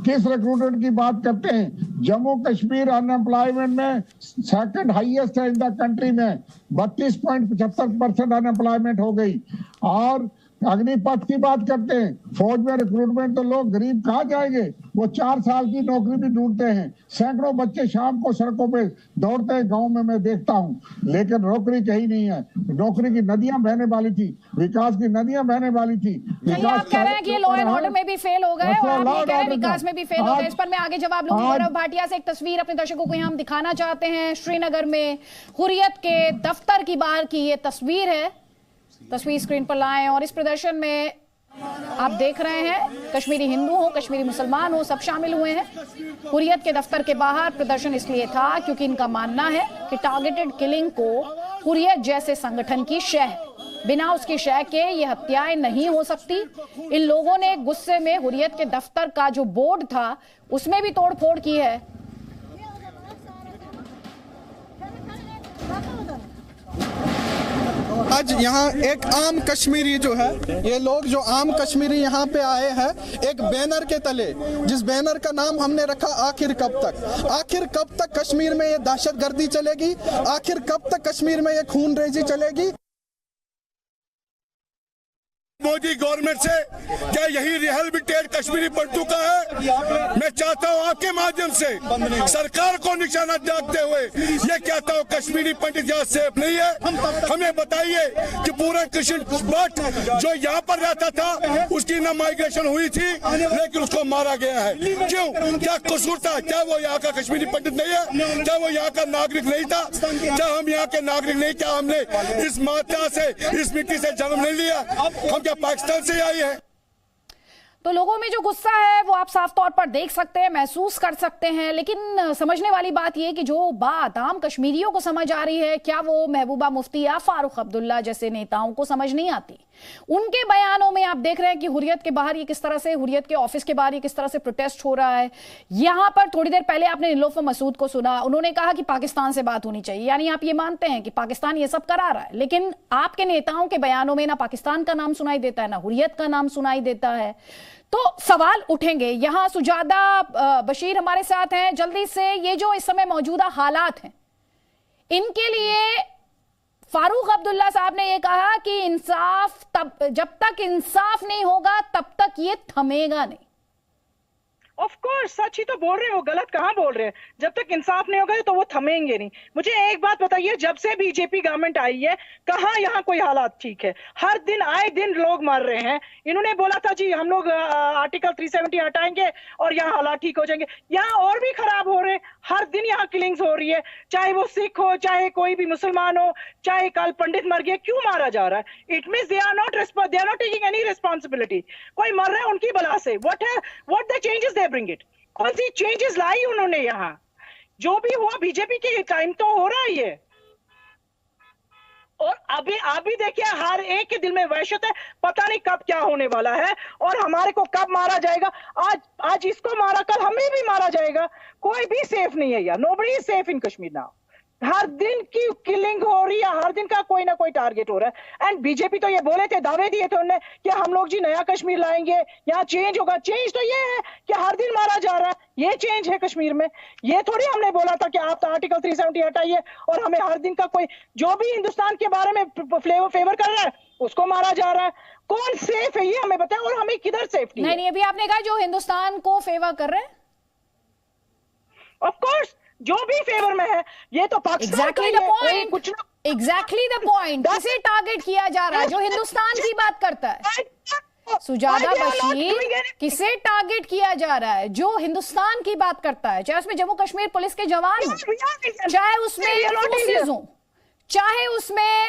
किस रिक्रूटमेंट की बात करते हैं। जम्मू कश्मीर अनएम्प्लॉयमेंट में सेकंड हाईएस्ट है इन द कंट्री में, 32.75% अनएम्प्लॉयमेंट हो गई। और अग्निपथ की बात करते हैं, फौज में रिक्रूटमेंट, तो लोग गरीब कहाँ जाएंगे? वो 4 साल की नौकरी भी ढूंढते हैं। सैकड़ों बच्चे शाम को सड़कों पे दौड़ते हैं, गांव में मैं देखता हूँ, लेकिन नौकरी कहीं नहीं है। नौकरी की नदियां बहने वाली थी, विकास की नदियां बहने वाली थी। आप कह रहे हैं कि लॉ एंड ऑर्डर में भी फेल हो गए, और आप ये कह रहे हैं विकास में भी फेल हो गए। इस पर मैं आगे जवाब लूंगी। गौरव भाटिया से एक तस्वीर अपने दर्शकों को यहाँ हम दिखाना चाहते हैं। श्रीनगर में हुर्रियत के दफ्तर की बाहर की ये तस्वीर है, तस्वीर स्क्रीन पर लाएं। और इस प्रदर्शन में आप देख रहे हैं कश्मीरी हिंदू हो, कश्मीरी मुसलमान हो, सब शामिल हुए हैं। हुर्रियत के दफ्तर के बाहर प्रदर्शन इसलिए था क्योंकि इनका मानना है कि टारगेटेड किलिंग को हुर्रियत जैसे संगठन की शह है, बिना उसकी शह के ये हत्याएं नहीं हो सकती। इन लोगों ने गुस्से में हुर्रियत के दफ्तर का जो बोर्ड था उसमें भी तोड़फोड़ की है। आज यहाँ एक आम कश्मीरी जो है, ये लोग जो आम कश्मीरी यहाँ पे आए हैं एक बैनर के तले, जिस बैनर का नाम हमने रखा आखिर कब तक। आखिर कब तक कश्मीर में ये दहशतगर्दी चलेगी? आखिर कब तक कश्मीर में ये खूनरेजी चलेगी? मोदी गवर्नमेंट से, क्या यही रिहेबिलिटेट कश्मीरी पंडितों का है? मैं चाहता हूं आपके माध्यम से सरकार को निशाना दागते हुए ये कहता हूं कश्मीरी पंडित यहाँ सेफ नहीं है। हमें बताइए कि पूरा कृष्ण भट्ट जो यहाँ पर रहता था उसकी न माइग्रेशन हुई थी लेकिन उसको मारा गया है, क्यों? क्या कसूर था? क्या वो यहाँ का कश्मीरी पंडित नहीं है? क्या वो यहाँ का नागरिक नहीं था? क्या हम यहाँ के नागरिक नहीं? क्या हमने इस माता से, इस मिट्टी से जन्म नहीं लिया? हम क्या पाकिस्तान से आई है? तो लोगों में जो गुस्सा है वो आप साफ तौर पर देख सकते हैं, महसूस कर सकते हैं, लेकिन समझने वाली बात यह कि जो बात आम कश्मीरियों को समझ आ रही है, क्या वो महबूबा मुफ्ती या फारूक अब्दुल्ला जैसे नेताओं को समझ नहीं आती? उनके बयानों में आप देख रहे हैं कि हुर्रियत के बाहर ये किस तरह से, हुर्रियत के ऑफिस के बाहर ये किस तरह से प्रोटेस्ट हो रहा है। यहां पर थोड़ी देर पहले आपने नीलोफर मसूद को सुना, उन्होंने कहा कि पाकिस्तान से बात होनी चाहिए, यानी आप ये मानते हैं कि पाकिस्तान ये सब करा रहा है, लेकिन आपके नेताओं के बयानों में ना पाकिस्तान का नाम सुनाई देता है, ना हुर्रियत का नाम सुनाई देता है। तो सवाल उठेंगे। यहां सुजादा बशीर हमारे साथ हैं। जल्दी से, ये जो इस समय मौजूदा हालात हैं, इनके लिए फारूक अब्दुल्ला साहब ने यह कहा कि इंसाफ जब तक इंसाफ नहीं होगा तब तक ये थमेगा नहीं। ऑफ कोर्स सच ही तो बोल रहे हो, गलत कहां बोल रहे हैं। जब तक इंसाफ नहीं होगा तो वो थमेंगे नहीं। मुझे एक बात बताइए, जब से बीजेपी गवर्नमेंट आई है कहां यहाँ कोई हालात ठीक है? हर दिन आए दिन लोग मर रहे हैं। इन्होंने बोला था जी हम लोग आर्टिकल 370 हटाएंगे और यहाँ हालात ठीक हो जाएंगे, यहाँ और भी खराब हो रहे हैं। हर दिन यहाँ किलिंग्स हो रही है, चाहे वो सिख हो, चाहे कोई भी मुसलमान हो, चाहे कल पंडित मर गया, क्यों मारा जा रहा है? It means they are not taking any responsibility. कोई मर रहा है उनकी बला से, what the changes they bring it? कौन सी चेंजेस लाई उन्होंने? यहाँ जो भी हुआ बीजेपी के टाइम तो हो रहा ही है। और अभी देखिए हर एक के दिल में वहशत है, पता नहीं कब क्या होने वाला है और हमारे को कब मारा जाएगा। आज इसको मारा, कल हमें भी मारा जाएगा। कोई भी सेफ नहीं है यार, nobody is safe in Kashmir now. हर दिन की किलिंग हो रही है, हर दिन का कोई ना कोई टारगेट हो रहा है। एंड बीजेपी तो ये बोले थे, दावे दिए थे उन्होंने कि हम लोग जी नया कश्मीर लाएंगे, यहाँ चेंज होगा। चेंज तो ये है कि हर दिन मारा जा रहा है, ये चेंज है कश्मीर में। ये थोड़ी हमने बोला था कि आप तो आर्टिकल 370 हटाइए और हमें हर दिन का कोई जो भी हिंदुस्तान के बारे में फेवर कर रहा है उसको मारा जा रहा है। कौन सेफ है ये हमें बताएं, और हमें किधर सेफ्टी? नहीं, अभी आपने कहा जो हिंदुस्तान को फेवर कर रहे हैं, ऑफ कोर्स जो भी फेवर में है, ये तो पाकिस्तान एग्जैक्टली द पॉइंट। किसे टारगेट किया जा रहा है? जो हिंदुस्तान की बात करता है। सुजादा बशीर, किसे टारगेट किया जा रहा है? जो हिंदुस्तान की बात करता है, चाहे उसमें जम्मू कश्मीर पुलिस के जवान हो, चाहे उसमें फोर्सेस हो, चाहे उसमें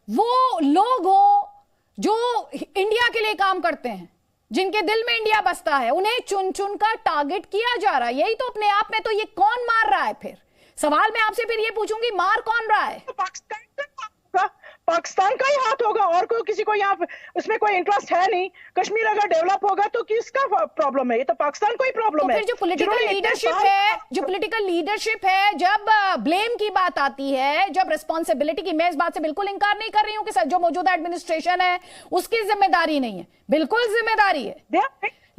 वो लोग हो जो इंडिया के लिए काम करते हैं, जिनके दिल में इंडिया बसता है, उन्हें चुन चुन कर टारगेट किया जा रहा है। यही तो अपने आप में, तो ये कौन मार रहा है? फिर सवाल मैं आपसे फिर ये पूछूंगी, मार कौन रहा है? पाकिस्तान का ही हाथ होगा, और कोई किसी को यहाँ उसमें कोई इंटरेस्ट है नहीं। कश्मीर अगर डेवलप होगा तो किसका प्रॉब्लम है? ये तो पाकिस्तान को ही प्रॉब्लम है। फिर जो पॉलिटिकल लीडरशिप है, जब ब्लेम की बात आती है, जब रिस्पॉन्सिबिलिटी की, मैं इस बात से बिल्कुल इंकार नहीं कर रही हूँ कि जो मौजूदा एडमिनिस्ट्रेशन है उसकी जिम्मेदारी नहीं है, बिल्कुल जिम्मेदारी है।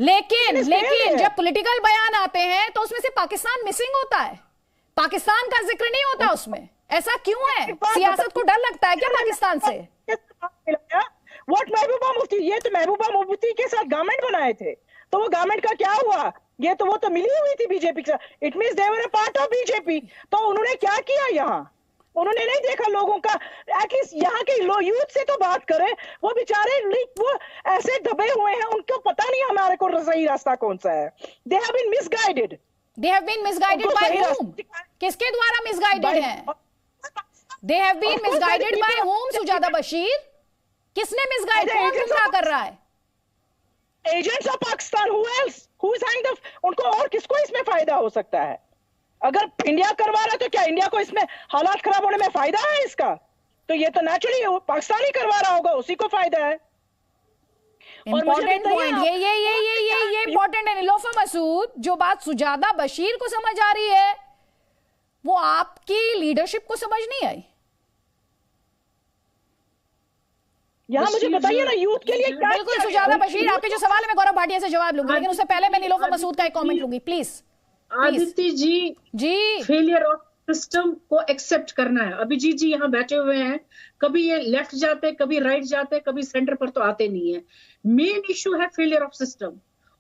लेकिन जब पॉलिटिकल बयान आते हैं तो उसमें से पाकिस्तान मिसिंग होता है, पाकिस्तान का जिक्र नहीं होता उसमें। ऐसा क्यों है? सियासत को डर लगता है क्या पाकिस्तान से? व्हाट महबूबा मुफ्ती, ये तो महबूबा मुफ्ती के साथ गवर्नमेंट बनाए थे, तो वो गवर्नमेंट का क्या हुआ? ये तो वो तो मिली हुई थी बीजेपी के साथ। It means they were a part of BJP. तो उन्होंने क्या किया यहाँ? उन्होंने नहीं देखा लोगों का। एटलीस्ट यहाँ के यूथ से तो बात करें। वो बेचारे वो ऐसे दबे हुए हैं, उनको पता नहीं हमारे को सही रास्ता कौन सा है। They have been misguided. By whom? किसके द्वारा मिसगाइडेड हैं? They have been misguided by whom, सुजादा Bashir? किसने मिसगाइड, कौन गुमराह कर रहा है? Agents of Pakistan. Who else? Who is behind the? उनको और किसको इसमें फायदा हो सकता है? अगर इंडिया करवा रहा है तो क्या इंडिया को इसमें हालात खराब होने में फायदा है इसका? तो ये तो नेचुरली पाकिस्तान ही करवा रहा होगा, उसी को फायदा है। इंपॉर्टेंट पॉइंट ये इंपॉर्टेंट है। नीलोफर मसूद, जो बात सुजादा बशीर को समझ आ रही है वो आपकी लीडरशिप को समझ नहीं आई। यहाँ मुझे बताइए ना, यूथ के लिए क्या? बिल्कुल सुजादा बशीर, आपके जो सवाल है मैं गौरव भाटिया से जवाब लूंगी, लेकिन उससे पहले मैं नीलोफर मसूद का एक कमेंट लूंगी, please. Aditya ji, failure of system को एक्सेप्ट करना है। अभिजीत जी यहाँ बैठे हुए हैं, कभी ये लेफ्ट जाते, कभी राइट जाते, कभी सेंटर पर तो आते नहीं है। मेन इश्यू है फेलियर ऑफ सिस्टम,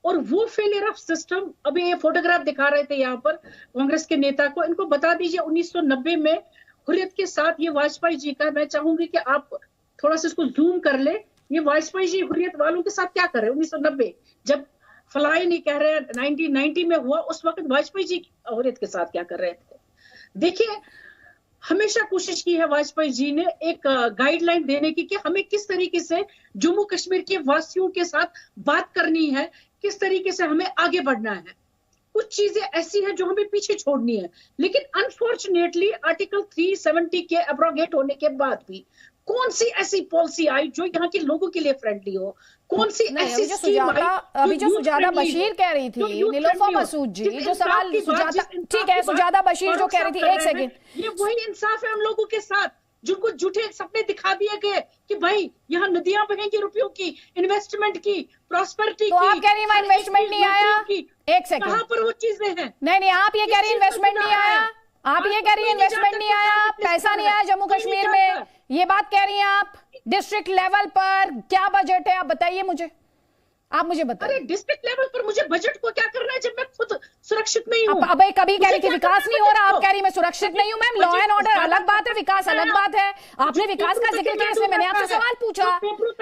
और वो फेलियर ऑफ सिस्टम, अभी ये फोटोग्राफ दिखा रहे थे यहाँ पर कांग्रेस के नेता को, इनको बता दीजिए 1990 में हुर्रियत के साथ ये वाजपेयी जी का, मैं चाहूंगी कि आप थोड़ा सा इसको जूम कर ले, ये वाजपेयी जी हुर्रियत वालों के साथ क्या कर रहे हैं 1990, जब फलाई नहीं कह रहे, 1990 में हुआ, उस वक्त वाजपेयी जी हुर्रियत के साथ क्या कर रहे थे। देखिए, हमेशा कोशिश की है वाजपेयी जी ने एक गाइडलाइन देने की कि हमें किस तरीके से जम्मू कश्मीर के वासियों के साथ बात करनी है, किस तरीके से हमें आगे बढ़ना है। कुछ चीजें ऐसी हैं जो हमें पीछे छोड़नी है, लेकिन अनफॉर्चुनेटली आर्टिकल 370 के एब्रोगेट होने के बाद भी कौन सी ऐसी पॉलिसी आई जो यहाँ के लोगों के लिए फ्रेंडली हो, कौन सी ऐसी अभी जो सुजाता बशीर कह रही थी, नीलोफर मसूद जी जो सवाल सुजाता, ठीक है, सुजाता बशीर जो कह रही थी, एक सेकंड, ये वही इंसाफ है हम लोगों के साथ जिनको झूठे सपने दिखा दिए गए कि भाई यहाँ नदियां बहेंगी रुपयों की, इन्वेस्टमेंट की, प्रॉस्पेरिटी की। तो आप कह रही हैं इन्वेस्टमेंट नहीं आया, एक सेकंड, कहां पर वो चीजें हैं? नहीं, आप ये कह रही इन्वेस्टमेंट नहीं आया, आप ये कह रही है इन्वेस्टमेंट नहीं आया, पैसा नहीं आया जम्मू कश्मीर में, ये बात कह रही हैं आप। डिस्ट्रिक्ट लेवल पर क्या बजट है, आप बताइए मुझे, आप मुझे बताइए। अरे डिस्ट्रिक्ट लेवल पर मुझे बजट को क्या करना है जब मैं खुद सुरक्षित नहीं हूँ? अब कभी कह रही थी विकास नहीं हो रहा, आप कह रही मैं सुरक्षित नहीं हूँ। मैम, लॉ एंड ऑर्डर अलग बात है, विकास अलग बात है। आपने विकास का जिक्र किया, इसलिए मैंने आपसे सवाल पूछा।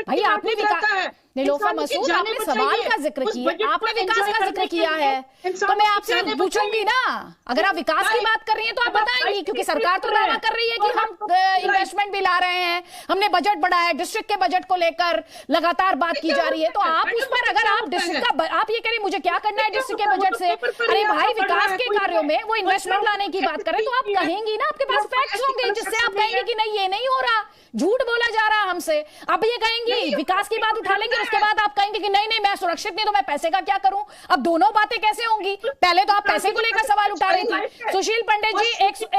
भाई आपने विकास, नीलोफर मसूद, आपने सवाल का जिक्र किया, आपने विकास का जिक्र किया है, तो मैं आपसे पूछूंगी ना, अगर आप विकास की बात कर रही हैं तो आप बताएंगी, क्योंकि सरकार तो दावा कर रही है कि हम इन्वेस्टमेंट भी ला रहे हैं, हमने बजट बढ़ाया, डिस्ट्रिक्ट के बजट को लेकर लगातार बात की जा रही है। तो आप उस पर, अगर आप डिस्ट्रिक्ट का, आप ये कह रही मुझे क्या करना है डिस्ट्रिक्ट के बजट से, अरे भाई विकास के कार्यों में वो इन्वेस्टमेंट लाने की बात करें तो आप कहेंगी ना, आपके पास फैक्ट्स होंगे जिससे आप कहेंगे कि नहीं ये नहीं हो रहा, झूठ बोला जा रहा है हमसे। आप ये कहेंगी, विकास की बात उठा लेंगे, उसके बाद आप कहेंगे कि नहीं मैं सुरक्षित नहीं, तो मैं पैसे का क्या करूं। अब दोनों बातें कैसे होंगी? पहले तो आप पैसे को लेकर सवाल उठा रही थी। सुशील पंडित जी,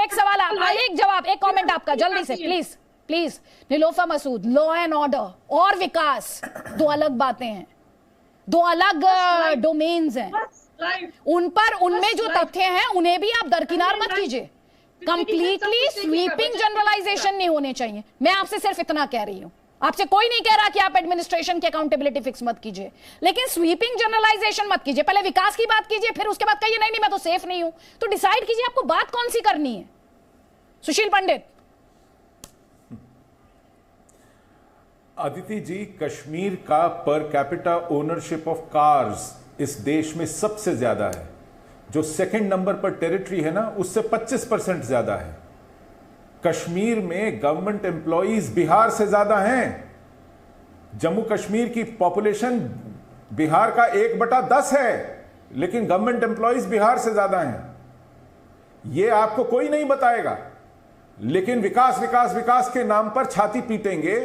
एक सवाल, एक जवाब, एक कमेंट आपका जल्दी से please. Nilofar Masood, law and order और विकास दो अलग बातें हैं, दो अलग डोमेन्स हैं, उन पर, उनमें जो तथ्य हैं उन्हें भी आप दरकिनार मत कीजिए। कंप्लीटली स्वीपिंग जनरलाइजेशन नहीं होने चाहिए। मैं आपसे सिर्फ इतना कह रही हूं, आपसे कोई नहीं कह रहा कि आप एडमिनिस्ट्रेशन की अकाउंटेबिलिटी फिक्स मत कीजिए, लेकिन स्वीपिंग जनरलाइजेशन मत कीजिए। पहले विकास की बात कीजिए, फिर उसके बाद कहिए नहीं मैं तो सेफ नहीं हूं। तो डिसाइड कीजिए आपको बात कौन सी करनी है। सुशील पंडित। अदिति जी, कश्मीर का per capita ownership of cars इस देश में सबसे ज्यादा है। जो सेकंड नंबर पर टेरिटरी है ना, उससे 25% ज्यादा है। कश्मीर में गवर्नमेंट एम्प्लॉइज बिहार से ज्यादा हैं। जम्मू कश्मीर की पॉपुलेशन बिहार का 1/10 है, लेकिन गवर्नमेंट एम्प्लॉइज बिहार से ज्यादा हैं। यह आपको कोई नहीं बताएगा, लेकिन विकास विकास विकास के नाम पर छाती पीटेंगे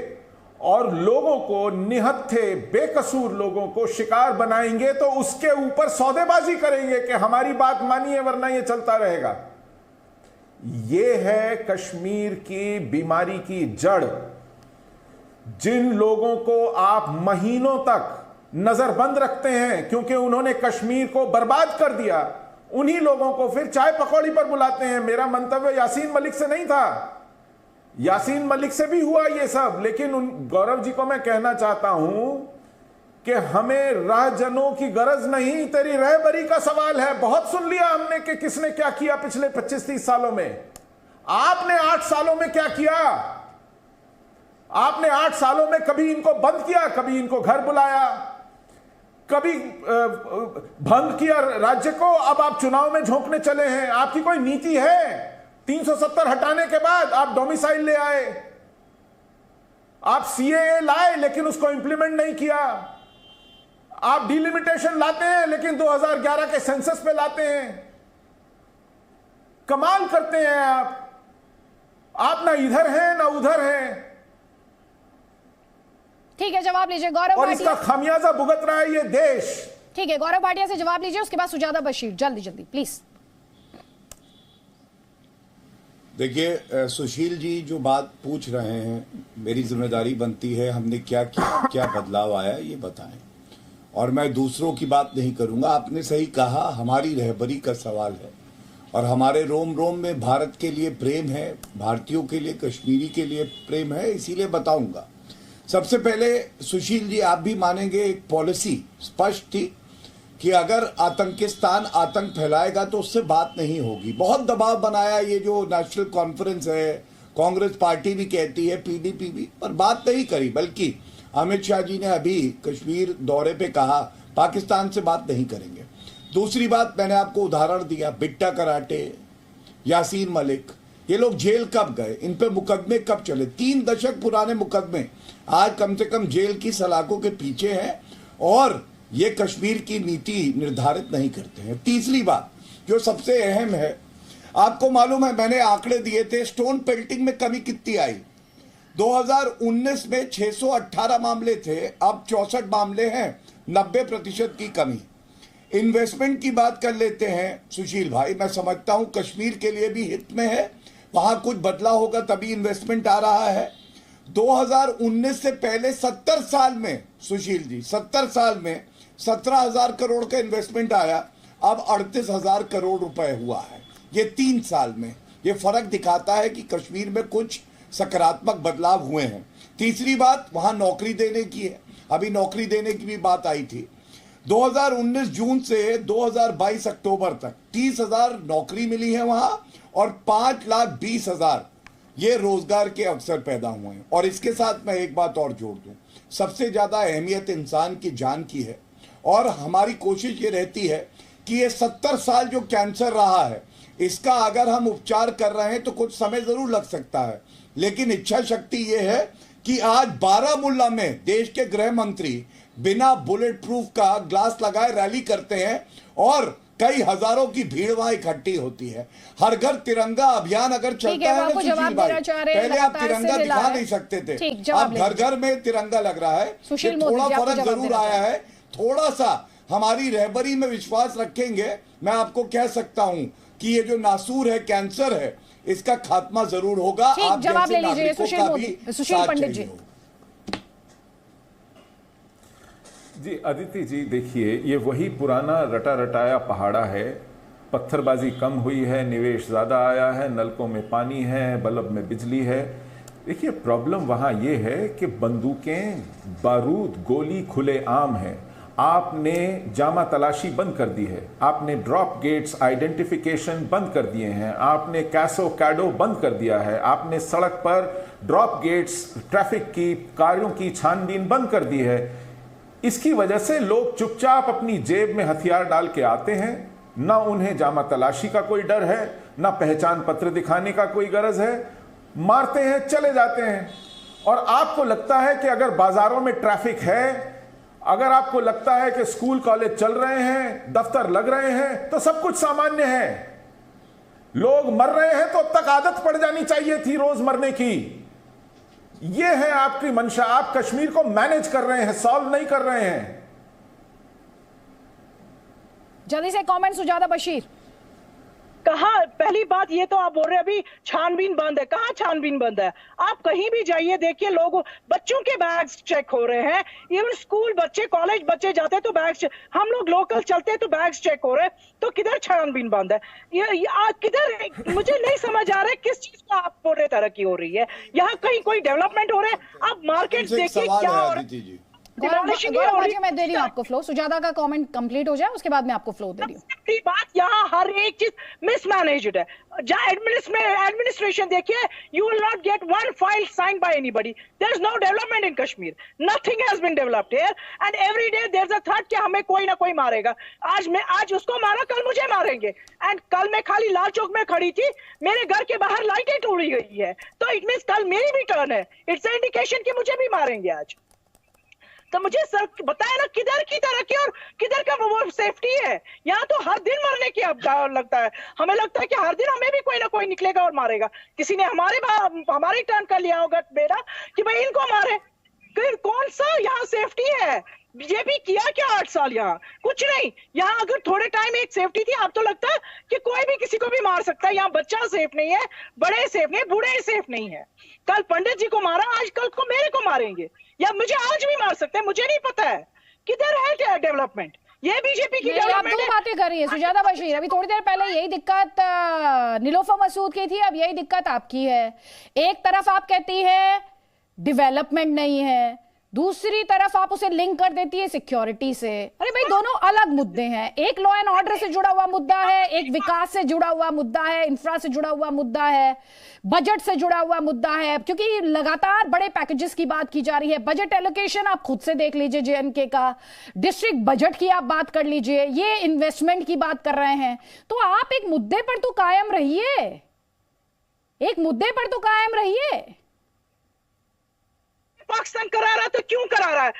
और लोगों को, निहत्थे बेकसूर लोगों को शिकार बनाएंगे, तो उसके ऊपर सौदेबाजी करेंगे कि हमारी बात मानिए वरना यह चलता रहेगा। यह है कश्मीर की बीमारी की जड़। जिन लोगों को आप महीनों तक नजरबंद रखते हैं क्योंकि उन्होंने कश्मीर को बर्बाद कर दिया, उन्हीं लोगों को फिर चाय पकौड़ी पर बुलाते हैं। मेरा मंतव्य यासीन मलिक से नहीं था, यासीन मलिक से भी हुआ ये सब, लेकिन उन गौरव जी को मैं कहना चाहता हूं कि हमें राहजनों की गरज नहीं, तेरी रहबरी का सवाल है। बहुत सुन लिया हमने कि किसने क्या किया पिछले 25-30 सालों में। आपने 8 सालों में क्या किया? आपने 8 सालों में कभी इनको बंद किया, कभी इनको घर बुलाया, कभी भंग किया राज्य को। अब आप चुनाव में झोंकने चले हैं। आपकी कोई नीति है? 370 हटाने के बाद आप डोमिसाइल ले आए, आप सीएए लाए लेकिन उसको इंप्लीमेंट नहीं किया, आप डिलिमिटेशन लाते हैं लेकिन 2011 के सेंसस पे लाते हैं। कमाल करते हैं आप ना इधर हैं ना उधर हैं। ठीक है, जवाब लीजिए गौरव और इसका खामियाजा भुगत रहा है ये देश। ठीक है, गौरव भाटिया से जवाब लीजिए, उसके बाद सुजाता बशीर, जल्दी प्लीज। देखिए, सुशील जी जो बात पूछ रहे हैं, मेरी जिम्मेदारी बनती है हमने क्या किया, क्या बदलाव आया, ये बताएं, और मैं दूसरों की बात नहीं करूंगा। आपने सही कहा, हमारी रहबरी का सवाल है और हमारे रोम रोम में भारत के लिए प्रेम है, भारतीयों के लिए, कश्मीरी के लिए प्रेम है, इसीलिए बताऊंगा। सबसे पहले सुशील जी, आप भी मानेंगे एक पॉलिसी स्पष्ट थी कि अगर आतंकिस्तान आतंक फैलाएगा तो उससे बात नहीं होगी। बहुत दबाव बनाया, ये जो नेशनल कॉन्फ्रेंस है, कांग्रेस पार्टी भी कहती है, पीडीपी भी, पर बात नहीं करी। बल्कि अमित शाह जी ने अभी कश्मीर दौरे पे कहा पाकिस्तान से बात नहीं करेंगे। दूसरी बात, मैंने आपको उदाहरण दिया, बिट्टा कराटे, यासीन मलिक, ये लोग जेल कब गए, इन पे मुकदमे कब चले? 3 दशक पुराने मुकदमे आज कम से कम जेल की सलाखों के पीछे हैं और ये कश्मीर की नीति निर्धारित नहीं करते हैं। तीसरी बात जो सबसे अहम है, आपको मालूम है मैंने आंकड़े दिए थे, स्टोन पेल्टिंग में कमी कितनी आई? 2019 में 618 मामले थे, अब 64 मामले हैं, 90% की कमी। इन्वेस्टमेंट की बात कर लेते हैं सुशील भाई, मैं समझता हूं कश्मीर के लिए भी हित में है, वहां कुछ बदलाव होगा तभी इन्वेस्टमेंट आ रहा है। 2019 से पहले 70 साल में सुशील जी, 70 साल में 17,000 करोड़ का इन्वेस्टमेंट आया, अब 38,000 करोड़ रुपए हुआ है। ये 3 साल में, ये फर्क दिखाता है कि कश्मीर में कुछ सकारात्मक बदलाव हुए हैं। तीसरी बात वहां नौकरी देने की है, अभी नौकरी देने की भी बात आई थी। 2019 जून से 2022 अक्टूबर तक 30,000 नौकरी मिली है वहां और 5,20,000 ये रोजगार के अवसर पैदा हुए हैं। और इसके साथ मैं एक बात और जोड़ दूं, सबसे ज्यादा अहमियत इंसान की जान की है और हमारी कोशिश ये रहती है कि ये 70 साल जो कैंसर रहा है इसका अगर हम उपचार कर रहे हैं तो कुछ समय जरूर लग सकता है, लेकिन इच्छा शक्ति ये है कि आज बारामुल्ला में देश के गृह मंत्री बिना बुलेट प्रूफ का ग्लास लगाए रैली करते हैं और कई हजारों की भीड़ वहां इकट्ठी होती है। हर घर तिरंगा अभियान अगर चलता है ना सुशील भाई, पहले आप तिरंगा दिखा नहीं सकते थे, अब घर घर में तिरंगा लग रहा है। थोड़ा फर्क जरूर आया है, थोड़ा सा हमारी रहबरी में विश्वास रखेंगे, मैं आपको कह सकता हूं कि ये जो नासूर है, कैंसर है, इसका खात्मा जरूर होगा। आप जवाब ले लीजिए सुशील पंडित जी। जी अदिति जी, देखिए ये वही पुराना रटा रटाया पहाड़ा है। पत्थरबाजी कम हुई है, निवेश ज़्यादा आया है, नलकों में पानी है, बल्ब में बिजली है। देखिए प्रॉब्लम वहाँ ये है कि बंदूकें, बारूद, गोली खुले आम है। आपने जामा तलाशी बंद कर दी है, आपने ड्रॉप गेट्स आइडेंटिफिकेशन बंद कर दिए हैं, आपने कैसो कैडो बंद कर दिया है, आपने सड़क पर ड्रॉप गेट्स, ट्रैफिक की कार्यों की छानबीन बंद कर दी है। इसकी वजह से लोग चुपचाप अपनी जेब में हथियार डाल के आते हैं, ना उन्हें जामा तलाशी का कोई डर है, ना पहचान पत्र दिखाने का कोई गरज है, मारते हैं चले जाते हैं। और आपको लगता है कि अगर बाजारों में ट्रैफिक है, अगर आपको लगता है कि स्कूल कॉलेज चल रहे हैं, दफ्तर लग रहे हैं, तो सब कुछ सामान्य है। लोग मर रहे हैं तो अब तक आदत पड़ जानी चाहिए थी रोज मरने की। यह है आपकी मंशा, आप कश्मीर को मैनेज कर रहे हैं, सॉल्व नहीं कर रहे हैं। जल्दी से कमेंट सुजाता बशीर। कहाँ, पहली बात ये तो आप बोल रहे हैं अभी छानबीन बंद है, कहाँ छानबीन बंद है? आप कहीं भी जाइए देखिए, लोग, बच्चों के बैग्स चेक हो रहे हैं, इवन स्कूल बच्चे, कॉलेज बच्चे जाते हैं तो बैग्स, हम लोग लोकल चलते हैं तो बैग्स चेक हो रहे हैं, तो किधर छानबीन बंद है? ये किधर, मुझे नहीं समझ आ रहा है किस चीज को आप बोल रहे तरक्की हो रही है, यहाँ कहीं कोई डेवलपमेंट हो रहा है? आप मार्केट देखिए क्या हो रहा है। मैं दे रही हूँ आपको फ्लो, सुजाता का कमेंट कंप्लीट हो जाए उसके बाद मैं आपको फ्लो दे रही हूँ। बात यहाँ हर एक चीज मिसमैनेज्ड है। जहाँ एडमिनिस्ट्रेशन देखिए, you will not get one file signed by anybody. There is no development in Kashmir, nothing has been developed here and every day there is a threat कि हमें कोई ना कोई मारेगा। आज उसको मारा, कल मुझे मारेंगे। एंड कल मैं खाली लाल चौक में खड़ी थी, मेरे घर के बाहर लाइटें तोड़ी गई है, तो इट मींस कल मेरी भी टर्न है। इट्स एन इंडिकेशन कि मुझे भी मारेंगे आज। तो मुझे सर बताया ना, किधर की तरक्की और किधर का वो सेफ्टी है? यहाँ तो हर दिन मरने की अब लगता है, हमें लगता है कि हर दिन हमें भी कोई ना कोई निकलेगा और मारेगा। किसी ने हमारी टर्न कर लिया होगा बेटा कि भाई इनको मारे। कौन सा यहाँ सेफ्टी है? बीजेपी किया क्या 8 साल? यहाँ कुछ नहीं। यहाँ अगर थोड़े टाइम एक सेफ्टी थी, अब तो लगता है कि कोई भी किसी को भी मार सकता है। यहाँ बच्चा सेफ नहीं है, बड़े सेफ नहीं, बूढ़े सेफ नहीं है। कल पंडित जी को मारा, आज कल को मेरे को मारेंगे, या मुझे आज भी मार सकते हैं, मुझे नहीं पता है। किधर है डेवलपमेंट? ये बीजेपी की आप दो डेवलपमेंट है। बातें कर रही है सुजाता बशीर। अभी थोड़ी देर पहले यही दिक्कत नीलोफर मसूद की थी, अब यही दिक्कत आपकी है। एक तरफ आप कहती है डेवलपमेंट नहीं है, दूसरी तरफ आप उसे लिंक कर देती है सिक्योरिटी से। अरे भाई दोनों अलग मुद्दे हैं, एक लॉ एंड ऑर्डर से जुड़ा हुआ मुद्दा है, एक विकास से जुड़ा हुआ मुद्दा है, इंफ्रा से जुड़ा हुआ मुद्दा है, बजट से जुड़ा हुआ मुद्दा है, क्योंकि लगातार बड़े पैकेजेस की बात की जा रही है। बजट एलोकेशन आप खुद से देख लीजिए, जेएनके का डिस्ट्रिक्ट बजट की आप बात कर लीजिए, ये इन्वेस्टमेंट की बात कर रहे हैं। तो आप एक मुद्दे पर तो कायम रहिए, एक मुद्दे पर तो कायम रहिए। पाकिस्तान करा रहा है तो क्यों करा रहा है?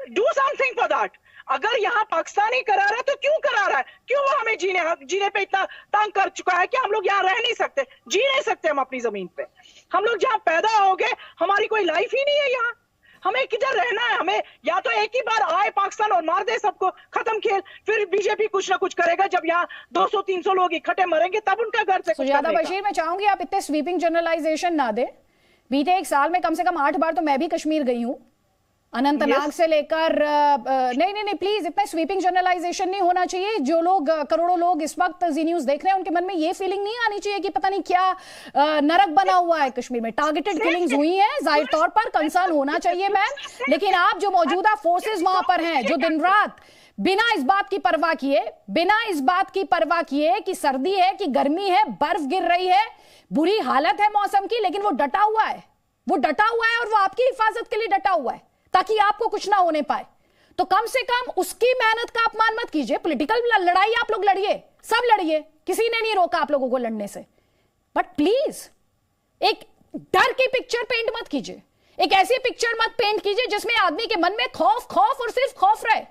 Do something for that. अगर यहाँ पाकिस्तान ही करा रहा है तो क्यों करा रहा है? क्यों वो हमें जीने पे इतना तंग कर चुका है कि हम लोग यहाँ रह नहीं सकते, जी नहीं सकते हम अपनी जमीन पे। हम लोग जहाँ पैदा हो गए, हमारी कोई लाइफ ही नहीं है यहाँ, हमें किधर रहना है? हमें या तो एक ही बार आए पाकिस्तान और मार दे सबको, खत्म खेल, फिर बीजेपी कुछ ना कुछ करेगा। जब यहाँ 200-300 लोग इकट्ठे मरेंगे तब उनका घर से। सुजाता बशीर, मैं चाहूंगी आप इतने स्वीपिंग जनरलाइजेशन ना दे। बीते एक साल में कम से कम 8 बार तो मैं भी कश्मीर गई हूं, अनंतनाग से लेकर नहीं प्लीज इतना स्वीपिंग जनरलाइजेशन नहीं होना चाहिए। जो लोग करोड़ों लोग इस वक्त जी न्यूज देख रहे हैं, उनके मन में ये फीलिंग नहीं आनी चाहिए कि पता नहीं क्या नरक बना हुआ है कश्मीर में। टारगेटेड किलिंग्स हुई हैं, जाहिर तौर पर कंसर्न होना चाहिए मैम, लेकिन आप जो मौजूदा फोर्सेस वहां पर हैं, जो दिन रात बिना इस बात की परवाह किए कि सर्दी है कि गर्मी है, बर्फ गिर रही है, बुरी हालत है मौसम की, लेकिन वो डटा हुआ है और वो आपकी हिफाजत के लिए डटा हुआ है ताकि आपको कुछ ना होने पाए। तो कम से कम उसकी मेहनत का अपमान मत कीजिए। पॉलिटिकल लड़ाई आप लोग लड़िए, सब लड़िए, किसी ने नहीं रोका आप लोगों को लड़ने से, बट प्लीज एक डर की पिक्चर पेंट मत कीजिए, एक ऐसी पिक्चर मत पेंट कीजिए जिसमें आदमी के मन में खौफ और सिर्फ खौफ रहे।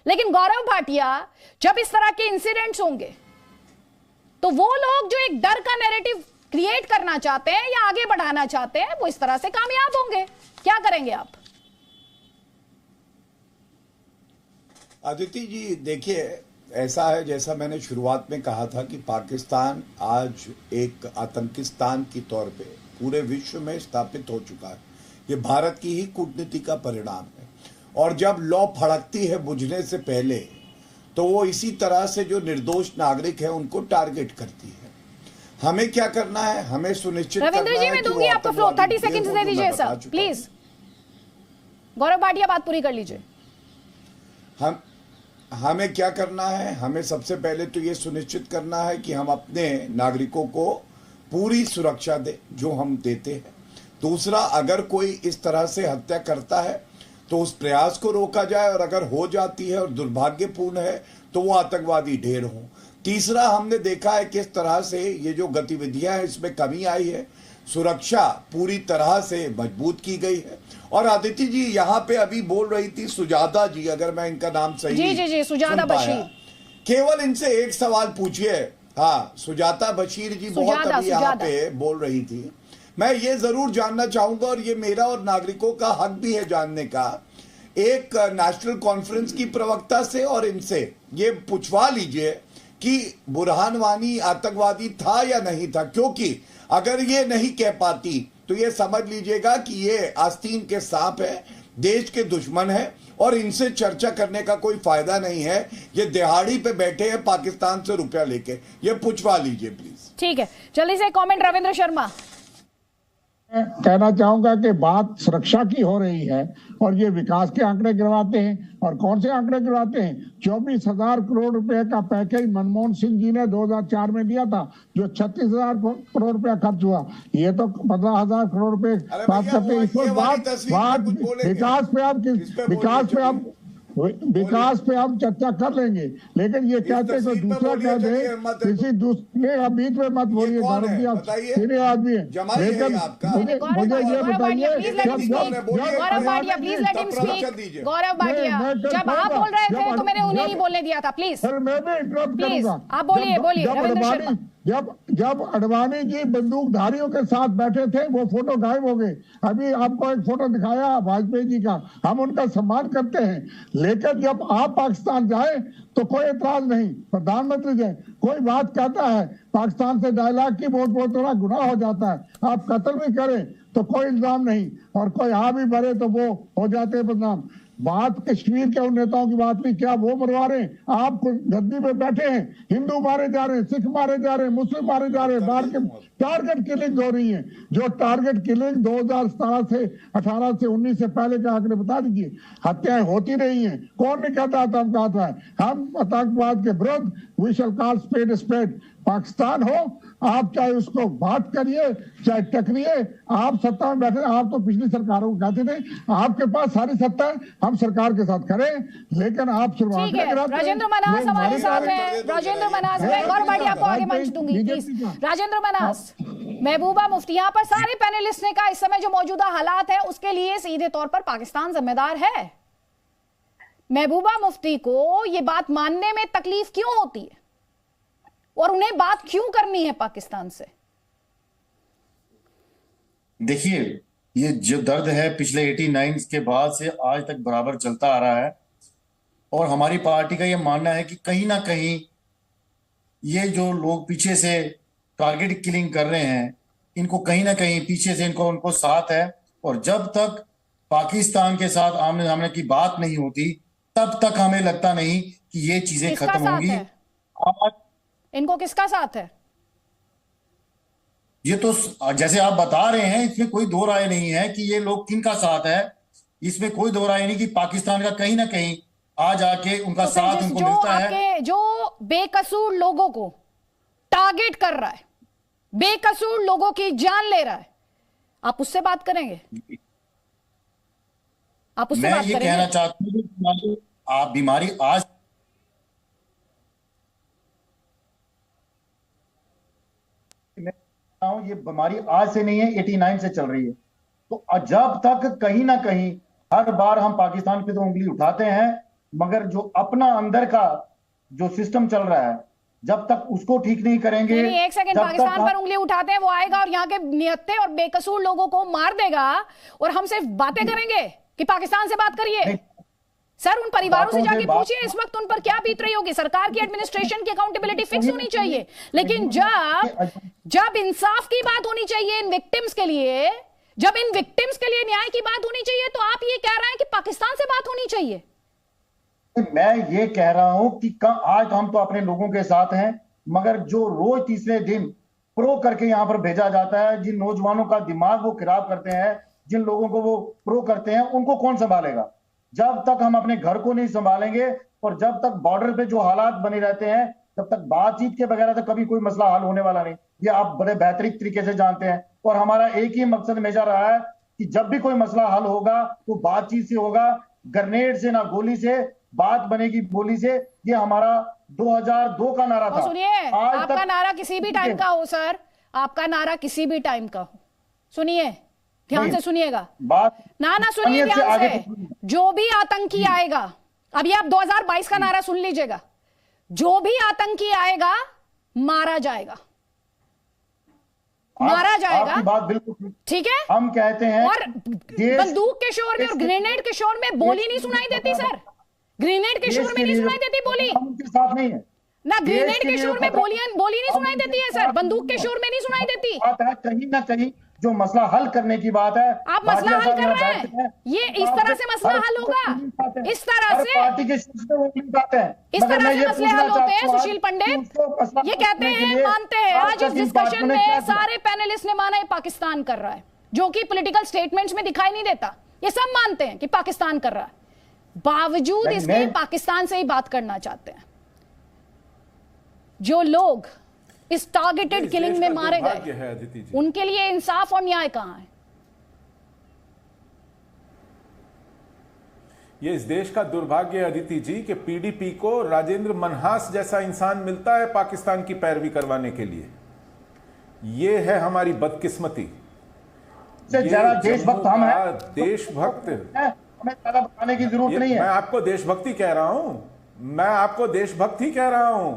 लेकिन गौरव भाटिया, जब इस तरह के इंसिडेंट्स होंगे तो वो लोग जो एक डर का नैरेटिव क्रिएट करना चाहते हैं या आगे बढ़ाना चाहते हैं, वो इस तरह से कामयाब होंगे। क्या करेंगे आप? अदिति जी देखिए, ऐसा है जैसा मैंने शुरुआत में कहा था कि पाकिस्तान आज एक आतंकिस्तान की तौर पे पूरे विश्व में स्थापित हो चुका है। ये भारत की ही कूटनीति का परिणाम है। और जब लौ फड़कती है बुझने से पहले, तो वो इसी तरह से जो निर्दोष नागरिक है उनको टारगेट करती है। हमें क्या करना है? हमें सुनिश्चित करना है। रविंद्र जी, मैं दूंगी आपको फ्लोर, 30 सेकंड्स दे दीजिए सर प्लीज। गौरव भाटिया बात पूरी कर लीजिए। हमें क्या करना है? हमें सबसे पहले तो ये सुनिश्चित करना है कि हम अपने नागरिकों को पूरी सुरक्षा दें जो हम देते हैं। दूसरा, अगर कोई इस तरह से हत्या करता है तो उस प्रयास को रोका जाए, और अगर हो जाती है और दुर्भाग्यपूर्ण है तो वो आतंकवादी ढेर हों। तीसरा, हमने देखा है किस तरह से ये जो गतिविधियां हैं इसमें कमी आई है, सुरक्षा पूरी तरह से मजबूत की गई है। और आदिति जी यहाँ पे अभी बोल रही थी सुजाता जी, अगर मैं इनका नाम सही जी सुजाता बशीर, केवल इनसे एक सवाल पूछिए। हाँ, सुजाता बशीर जी बहुत अभी यहाँ पे बोल रही थी। मैं ये जरूर जानना चाहूंगा, और ये मेरा और नागरिकों का हक भी है जानने का, एक नेशनल कॉन्फ्रेंस की प्रवक्ता से और इनसे ये पूछवा लीजिए कि बुरहान वानी आतंकवादी था या नहीं था, क्योंकि अगर ये नहीं कह पाती तो ये समझ लीजिएगा कि ये आस्तीन के सांप है, देश के दुश्मन है, और इनसे चर्चा करने का कोई फायदा नहीं है। ये दिहाड़ी पे बैठे हैं पाकिस्तान से रुपया लेके, ये पूछवा लीजिए प्लीज। ठीक है, जल्दी से कमेंट रविंद्र शर्मा। कहना चाहूंगा कि बात सुरक्षा की हो रही है और ये विकास के आंकड़े गिरवाते हैं। और कौन से आंकड़े गिरवाते हैं? 24,000 करोड़ रुपए का पैकेज मनमोहन सिंह जी ने 2004 में दिया था, जो 36,000 करोड़ रुपया खर्च हुआ। ये तो 15,000 करोड़ रुपए बात करते हैं। इसको बात विकास पे हम चर्चा कर लेंगे, लेकिन ये कहते हैं कि दूसरा कह दे किसी दूसरे बीच में मत बोलिए। गौरव जी आप सीनियर आदमी है, लेकिन मुझे ये बताइए, गौरव भाटिया जब आप बोल रहे थे तो मैंने उन्हें नहीं बोलने दिया था। प्लीज मैं भी इंटरप्ट करूंगा। आप बोलिए रविंद्र शर्मा। जब अडवाणी जी बंदूकधारियों के साथ बैठे थे, वो फोटो गायब हो गए। अभी आपको एक फोटो दिखाया वाजपेयी जी का, हम उनका सम्मान करते हैं, लेकिन जब आप पाकिस्तान जाए तो कोई एतराज नहीं। प्रधानमंत्री जी कोई बात कहता है, पाकिस्तान से डायलॉग की बहुत थोड़ा गुनाह हो जाता है। आप कत्ल भी करें तो कोई इल्जाम नहीं, और कोई भी भरे तो वो हो जाते बदनाम। बात कश्मीर के उन नेताओं की बात नहीं, क्या वो मरवा रहे हैं? आप गद्दी पे बैठे हैं, हिंदू मारे जा रहे हैं, सिख मारे जा रहे हैं, मुस्लिम मारे जा रहे हैं, बाहर के टारगेट किलिंग हो रही है। जो टारगेट किलिंग 2017 से 18 से 19 से पहले का आंकड़े बता दीजिए, हत्याएं होती रही हैं। कौन नहीं कहता आतंकवाद है? हम आतंकवाद के विरुद्ध we shall call spade spade. Pakistan हो, आप चाहे उसको बात करिए चाहे टकरिए, आप सत्ता में बैठे। आप तो पिछली सरकारों को कहते थे आपके पास सारी सत्ता है, हम सरकार के साथ खड़े, लेकिन आप शुरुआत में राजेंद्र मनास हमारे साथ हैं। राजेंद्र मनास, मैं एक और बारी आपको आगे मंच दूंगी प्लीज। राजेंद्र मनास, महबूबा मुफ्ती, यहाँ पर सारे पैनलिस्ट ने कहा इस समय जो मौजूदा हालात है उसके लिए सीधे तौर पर पाकिस्तान जिम्मेदार है। महबूबा मुफ्ती को ये बात मानने में तकलीफ क्यों होती है और उन्हें बात क्यों करनी है पाकिस्तान से? देखिए, ये जो दर्द है पिछले 89 के बाद से आज तक बराबर चलता आ रहा है और हमारी पार्टी का ये मानना है कि कहीं ना कहीं ये जो लोग पीछे से टारगेट किलिंग कर रहे हैं, इनको कहीं ना कहीं पीछे से उनको साथ है। और जब तक पाकिस्तान के साथ आमने सामने की बात नहीं होती तब तक हमें लगता नहीं कि ये चीजें खत्म होंगी। आज इनको किसका साथ है? ये तो जैसे आप बता रहे हैं, इसमें कोई दो राय नहीं है कि ये लोग किनका साथ है। इसमें कोई दो राय नहीं कि पाकिस्तान का कहीं ना कहीं आज आके उनका तो साथ उनको मिलता है। जो बेकसूर लोगों को टारगेट कर रहा है, बेकसूर लोगों की जान ले रहा है, आप उससे बात करेंगे? आप उससे बात करेंगे? मैं ये कहना चाहता हूँ, आप बीमारी आज ये बीमारी आज से नहीं है, 89 से चल रही है। तो जब तक कहीं ना कहीं हर बार हम पाकिस्तान पे तो उंगली उठाते हैं, मगर जो अपना अंदर का जो सिस्टम चल रहा है जब तक उसको ठीक नहीं करेंगे। नहीं, एक सेकंड, पाकिस्तान पर उंगली उठाते हैं, वो आएगा और यहाँ के निहत्थे और बेकसूर लोगों को मार देगा और हम सिर्फ बातें करेंगे कि पाकिस्तान से बात करिए। सर, उन परिवारों से जाके पूछिए इस वक्त उन पर क्या बीत रही होगी। सरकार की एडमिनिस्ट्रेशन की अकाउंटेबिलिटी फिक्स होनी चाहिए, लेकिन जब इंसाफ की बात होनी चाहिए इन विक्टिम्स के लिए, जब इन विक्टिम्स के लिए न्याय की बात होनी चाहिए, तो आप ये कह रहे हैं कि पाकिस्तान से बात होनी चाहिए। मैं ये कह रहा हूं कि आज हम तो अपने लोगों के साथ हैं, मगर जो रोज तीसरे दिन प्रो करके यहां पर भेजा जाता है, जिन नौजवानों का दिमाग वो खराब करते हैं, जिन लोगों को वो प्रो करते हैं, उनको कौन संभालेगा? जब तक हम अपने घर को नहीं संभालेंगे और जब तक बॉर्डर पे जो हालात बने रहते हैं, तब तक बातचीत के बगैर तो कभी कोई मसला हल होने वाला नहीं। ये आप बड़े बेहतरीन तरीके से जानते हैं। और हमारा एक ही मकसद हमेशा रहा है कि जब भी कोई मसला हल होगा तो बातचीत से होगा, ग्रेनेड से ना गोली से, बात बनेगी बोली से। ये हमारा 2002 का नारा था। सुनिए, आपका नारा किसी भी टाइम का हो सर, आपका नारा किसी भी टाइम का हो, सुनिए ध्यान से सुनिएगा, ना सुनिए ध्यान से। जो भी आतंकी आएगा, अभी आप 2022 का नारा सुन लीजिएगा, जो भी आतंकी आएगा मारा जाएगा, मारा जाएगा। आपकी बात बिल्कुल ठीक है। हम कहते हैं और बंदूक के शोर में और ग्रेनेड के शोर में बोली नहीं सुनाई देती सर, ग्रेनेड के शोर में नहीं सुनाई देती बोली, उनके साथ नहीं है ना, ग्रेनेड के शोर में बोली नहीं सुनाई देती है सर, बंदूक के शोर में नहीं सुनाई देती। कहीं ना कहीं जो मसला हल करने की बात है, आप मसला हल कर रहे हैं। ये इस तरह से मसला हल होगा, इस तरह से पार्टी के इस तरह से मसले हल होते हैं। सुशील पंडित ये कहते हैं, मानते हैं, आज इस डिस्कशन में सारे पैनलिस्ट ने माना है पाकिस्तान कर रहा है, जो कि पॉलिटिकल स्टेटमेंट्स में दिखाई नहीं देता। ये सब मानते हैं कि पाकिस्तान कर रहा है, बावजूद इसके पाकिस्तान से ही बात करना चाहते हैं। जो लोग इस टारगेटेड किलिंग में मारे गए, उनके लिए इंसाफ और न्याय कहां है? ये इस देश का दुर्भाग्य है अदिति जी कि पीडीपी को राजेंद्र मनहास जैसा इंसान मिलता है पाकिस्तान की पैरवी करवाने के लिए। ये है हमारी बदकिस्मती। जरा देशभक्त हम हैं, देशभक्त हमें ज्यादा बताने की जरूरत नहीं है। मैं आपको देशभक्ति कह रहा हूं, मैं आपको देशभक्त ही कह रहा हूं।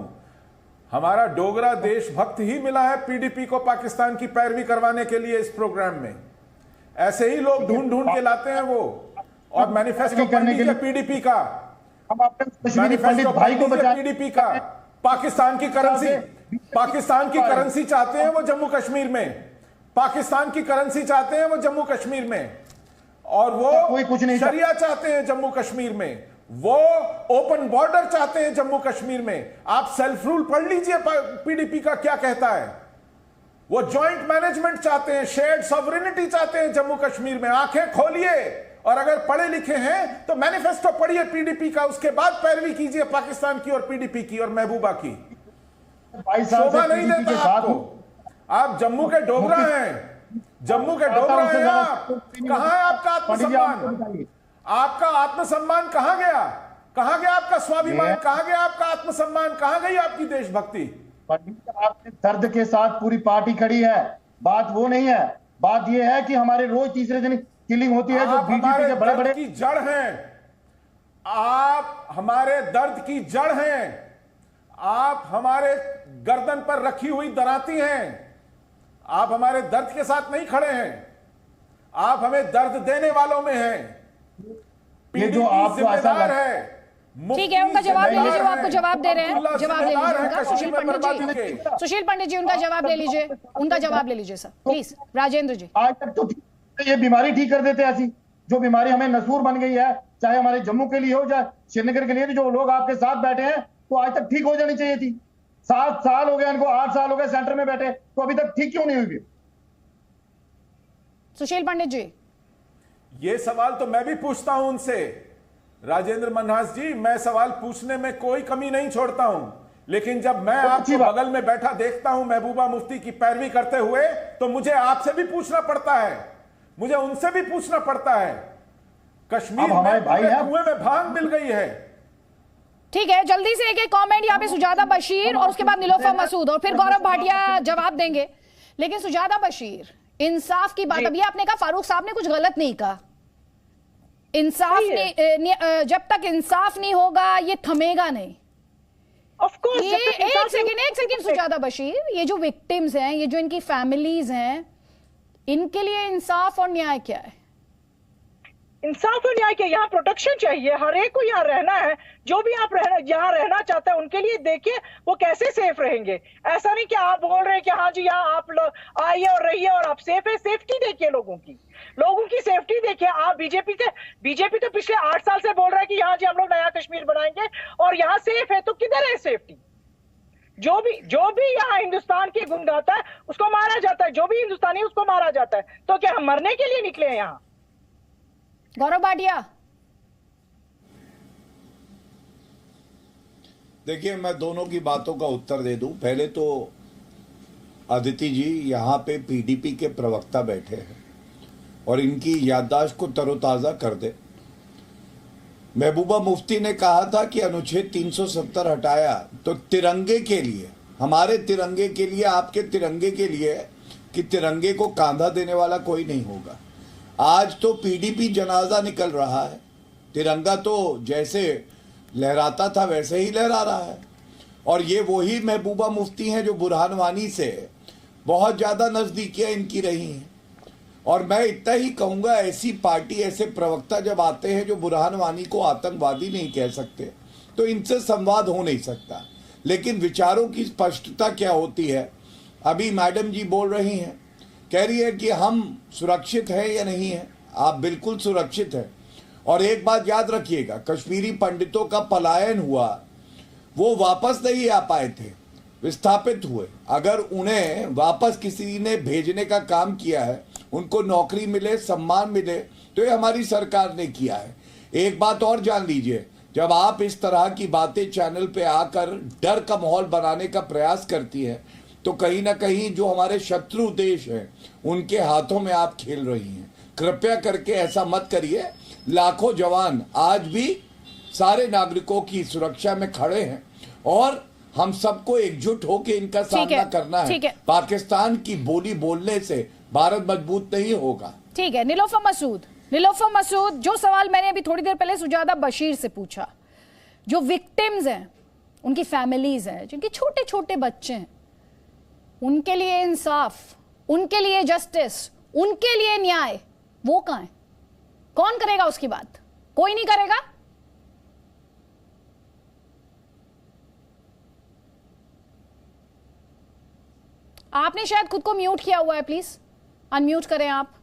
हमारा डोगरा देशभक्त ही मिला है पीडीपी को पाकिस्तान की पैरवी करवाने के लिए इस प्रोग्राम में। ऐसे ही लोग ढूंढ ढूंढ के लाते हैं वो, और मैनिफेस्टो करने के लिए पीडीपी का, मैनिफेस्टो भाई को पीडीपी का, पाकिस्तान की करेंसी चाहते हैं वो जम्मू कश्मीर में, पाकिस्तान की करेंसी चाहते हैं वो जम्मू कश्मीर में। और वो कोई कुछ नहीं शरिया चाहते हैं जम्मू कश्मीर में, वो ओपन बॉर्डर चाहते हैं जम्मू कश्मीर में। आप सेल्फ रूल पढ़ लीजिए पीडीपी का क्या कहता है। वो जॉइंट मैनेजमेंट चाहते हैं, शेयर्ड सॉवरेनिटी चाहते हैं जम्मू कश्मीर में। आंखें खोलिए और अगर पढ़े लिखे हैं तो मैनिफेस्टो पढ़िए पीडीपी का, उसके बाद पैरवी कीजिए पाकिस्तान की और पीडीपी की और महबूबा की। शोभा नहीं देता आपको। आप जम्मू के डोगरा हैं, जम्मू के डोगरा हैं आप। कहां है आपका आत्मसम्मान? आपका आत्मसम्मान कहां गया? कहां गया आपका स्वाभिमान? कहां गया आपका आत्मसम्मान? कहां गई आपकी देशभक्ति? आपके दर्द के साथ पूरी पार्टी खड़ी है। बात वो नहीं है, बात ये है कि हमारे रोज तीसरे दिन किलिंग होती है जो बीजेपी के बड़े बड़े की जड़ हैं। आप हमारे दर्द की जड़ हैं। आप हमारे गर्दन पर रखी हुई दराती हैं। आप हमारे दर्द के साथ नहीं खड़े हैं, आप हमें दर्द देने वालों में हैं। ये जो आप जिम्मेदार है। ठीक है, उनका जवाब ले लीजिए। वो आपको जवाब दे रहे हैं, जवाब ले लीजिए उनका। सुशील पंडित जी, सुशील पंडित जी उनका जवाब ले लीजिए, उनका जवाब ले लीजिए सर प्लीज। राजेंद्र जी, आज तक तो ये बीमारी ठीक कर देते ऐसी जो बीमारी हमें नसूर बन गई है, चाहे हमारे जम्मू के लिए हो चाहे श्रीनगर के लिए, जो लोग आपके साथ बैठे हैं तो आज तक ठीक हो जानी चाहिए थी। 7 साल हो गए इनको, 8 साल हो गए सेंटर में बैठे, तो अभी तक ठीक क्यों नहीं हुई? सुशील पंडित जी, ये सवाल तो मैं भी पूछता हूं उनसे। राजेंद्र मनहास जी, मैं सवाल पूछने में कोई कमी नहीं छोड़ता हूं, लेकिन जब मैं आपको बगल में बैठा देखता हूं महबूबा मुफ्ती की पैरवी करते हुए, तो मुझे आपसे भी पूछना पड़ता है, मुझे उनसे भी पूछना पड़ता है। कश्मीर में कुएं में भांग मिल गई है। ठीक है, जल्दी से एक कमेंट यहाँ पे सुजाता बशीर और उसके बाद निलोफर मसूद और फिर गौरव भाटिया जवाब देंगे। लेकिन सुजाता बशीर, इंसाफ की बात, अब ये आपने कहा फारूक साहब ने कुछ गलत नहीं कहा। इंसाफ नहीं, जब तक इंसाफ नहीं होगा ये थमेगा नहीं। ये एक सेकंड सुजाता बशीर, ये जो विक्टिम्स हैं, ये जो इनकी फैमिलीज हैं, इनके लिए इंसाफ और न्याय क्या है? इंसाफ और न्याय के यहाँ प्रोटेक्शन चाहिए, हर एक को यहाँ रहना है। जो भी आप यहाँ रहना चाहते हैं उनके लिए देखिए वो कैसे सेफ रहेंगे। ऐसा नहीं कि आप बोल रहे हैं कि हाँ जी यहाँ आप लोग आइए और रहिए और आप सेफ है। सेफ्टी देखिए, लोगों की सेफ्टी देखिए। आप बीजेपी तो पिछले 8 साल से बोल रहा है कि यहाँ जी हम लोग नया कश्मीर बनाएंगे और यहाँ सेफ है, तो किधर है सेफ्टी? जो भी यहाँ हिंदुस्तान की गुण गाता है उसको मारा जाता है, जो भी हिंदुस्तानी है उसको मारा जाता है। तो क्या हम मरने के लिए निकले हैं यहाँ? गौरव भाटिया, देखिए, मैं दोनों की बातों का उत्तर दे दूं। पहले तो अदिति जी, यहाँ पे पीडीपी के प्रवक्ता बैठे हैं और इनकी याददाश्त को तरोताजा कर दे। महबूबा मुफ्ती ने कहा था कि अनुच्छेद 370 हटाया तो तिरंगे के लिए, हमारे तिरंगे के लिए, आपके तिरंगे के लिए, कि तिरंगे को कांधा देने वाला कोई नहीं होगा। आज तो पीडीपी जनाजा निकल रहा है, तिरंगा तो जैसे लहराता था वैसे ही लहरा रहा है। और ये वही महबूबा मुफ्ती हैं जो बुरहान वानी से बहुत ज़्यादा नज़दीकियाँ इनकी रही हैं। और मैं इतना ही कहूँगा, ऐसी पार्टी, ऐसे प्रवक्ता जब आते हैं जो बुरहान वानी को आतंकवादी नहीं कह सकते, तो इनसे संवाद हो नहीं सकता। लेकिन विचारों की स्पष्टता क्या होती है? अभी मैडम जी बोल रही हैं, कह रही है कि हम सुरक्षित हैं या नहीं है। आप बिल्कुल सुरक्षित हैं। और एक बात याद रखिएगा, कश्मीरी पंडितों का पलायन हुआ, वो वापस नहीं आ पाए थे, विस्थापित हुए। अगर उन्हें वापस किसी ने भेजने का काम किया है, उनको नौकरी मिले, सम्मान मिले, तो ये हमारी सरकार ने किया है। एक बात और जान लीजिए, जब आप इस तरह की बातें चैनल पे आकर डर का माहौल बनाने का प्रयास करती हैं, तो कहीं ना कहीं जो हमारे शत्रु देश हैं उनके हाथों में आप खेल रही हैं। कृपया करके ऐसा मत करिए। लाखों जवान आज भी सारे नागरिकों की सुरक्षा में खड़े हैं और हम सबको एकजुट होकर इनका सामना करना है। पाकिस्तान की बोली बोलने से भारत मजबूत नहीं होगा। ठीक है, निलोफर मसूद, जो सवाल मैंने अभी थोड़ी देर पहले सुजाता बशीर से पूछा, जो विक्टिम्स हैं, उनकी फैमिलीज हैं, जिनके छोटे छोटे बच्चे हैं, उनके लिए इंसाफ, उनके लिए जस्टिस, उनके लिए न्याय, वो कहां है? कौन करेगा उसकी बात? कोई नहीं करेगा। आपने शायद खुद को म्यूट किया हुआ है, प्लीज अनम्यूट करें आप।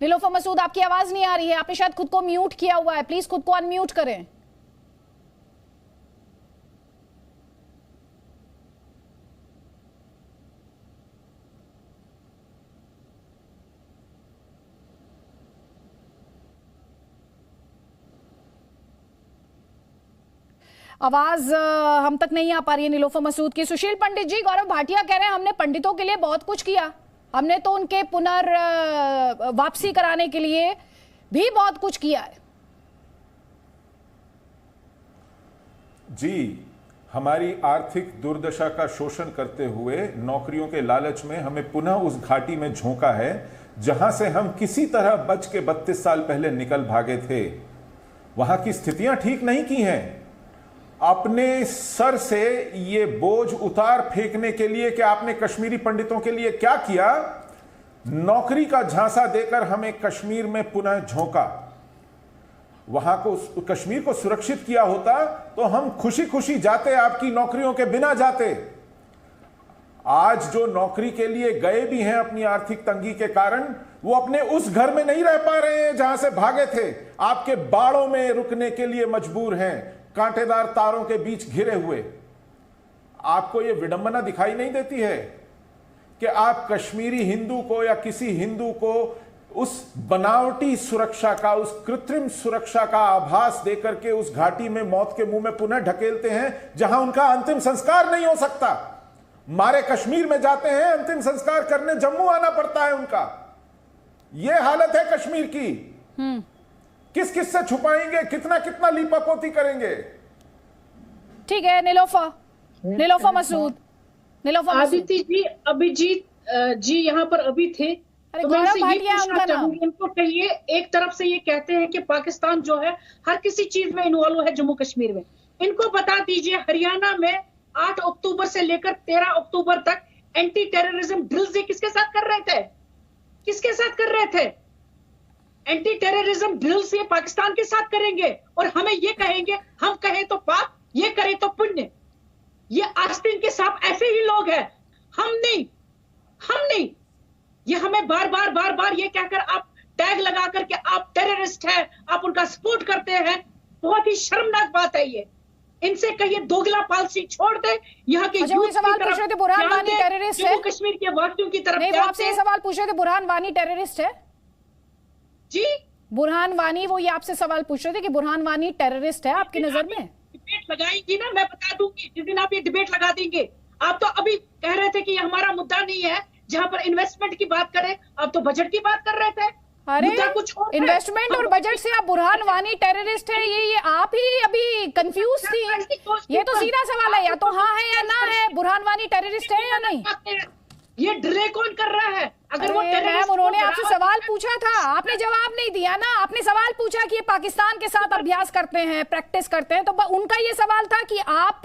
नीलोफर मसूद, आपकी आवाज नहीं आ रही है, आपने शायद खुद को म्यूट किया हुआ है, प्लीज खुद को अनम्यूट करें। आवाज हम तक नहीं आ पा रही है नीलोफर मसूद की। सुशील पंडित जी, गौरव भाटिया कह रहे हैं हमने पंडितों के लिए बहुत कुछ किया, हमने तो उनके वापसी कराने के लिए भी बहुत कुछ किया है। जी, हमारी आर्थिक दुर्दशा का शोषण करते हुए नौकरियों के लालच में हमें पुनः उस घाटी में झोंका है जहां से हम किसी तरह बच के 32 साल पहले निकल भागे थे। वहां की स्थितियां ठीक नहीं की हैं। अपने सर से ये बोझ उतार फेंकने के लिए कि आपने कश्मीरी पंडितों के लिए क्या किया, नौकरी का झांसा देकर हमें कश्मीर में पुनः झोंका। वहां को कश्मीर को सुरक्षित किया होता तो हम खुशी खुशी जाते, आपकी नौकरियों के बिना जाते। आज जो नौकरी के लिए गए भी हैं अपनी आर्थिक तंगी के कारण, वो अपने उस घर में नहीं रह पा रहे हैं जहां से भागे थे, आपके बाड़ों में रुकने के लिए मजबूर हैं, कांटेदार तारों के बीच घिरे हुए। आपको यह विडंबना दिखाई नहीं देती है कि आप कश्मीरी हिंदू को या किसी हिंदू को उस बनावटी सुरक्षा का, उस कृत्रिम सुरक्षा का आभास देकर के उस घाटी में मौत के मुंह में पुनः ढकेलते हैं जहां उनका अंतिम संस्कार नहीं हो सकता। मारे कश्मीर में जाते हैं, अंतिम संस्कार करने जम्मू आना पड़ता है उनका। यह हालत है कश्मीर की। किस किस से छुपाएंगे, कितना कितना लीपापोती करेंगे। ठीक है नीलोफर मसूद, आदित्य जी, अभिजीत जी यहाँ पर अभी थे, तो मैं इनसे ये पूछना चाहूंगी, इनको कहिए, एक तरफ से ये कहते हैं कि पाकिस्तान जो है हर किसी चीज में इन्वॉल्व है जम्मू कश्मीर में। इनको बता दीजिए, हरियाणा में 8 अक्टूबर से लेकर 13 अक्टूबर तक एंटी टेररिज्म ड्रिल्स ये किसके साथ कर रहे थे? किसके साथ कर रहे थे? एंटी टेररिज्म ड्रिल्स ये पाकिस्तान के साथ करेंगे और हमें ये कहेंगे, हम कहें तो पाप, ये करें तो पुण्य। ये आस्तीन के साथ ऐसे ही लोग हैं, हम नहीं। ये हमें बार बार ये कहकर आप टैग लगा करके आप टेररिस्ट हैं, आप उनका सपोर्ट करते हैं। बहुत ही शर्मनाक बात है ये। इनसे कहिए दोगला पॉलिसी छोड़ दे। यहाँ के यूथ सवाल पूछ रहे थे, बुरहान वानी टेररिस्ट है? जम्मू कश्मीर के वासियों की तरफ नहीं, वो आपसे ये सवाल पूछ रहे थे, बुरहान वानी टेररिस्ट है जी? बुरहान वानी, वो ये आपसे सवाल पूछ रहे थे कि बुरहान वानी टेररिस्ट है आपकी नजर में? डिबेट लगाएंगी ना, मैं बता दूंगी जिस दिन आप ये डिबेट लगा देंगे। आप तो अभी कह रहे थे कि ये हमारा मुद्दा नहीं है, जहां पर इन्वेस्टमेंट की बात करें, आप तो बजट की बात कर रहे थे। अरे इन्वेस्टमेंट और बजट से आप बुरहान वानी टेररिस्ट है, ये आप ही अभी कंफ्यूज थी। ये तो सीधा सवाल है, या तो हाँ है या ना है। बुरहान वानी टेररिस्ट है या नहीं? ये ड्रिल कौन कर रहा है? अगर वो मैम, उन्होंने आपसे सवाल पूछा था, आपने जवाब नहीं दिया ना। आपने सवाल पूछा कि ये पाकिस्तान के साथ अभ्यास करते हैं, प्रैक्टिस करते हैं, तो उनका ये सवाल था कि आप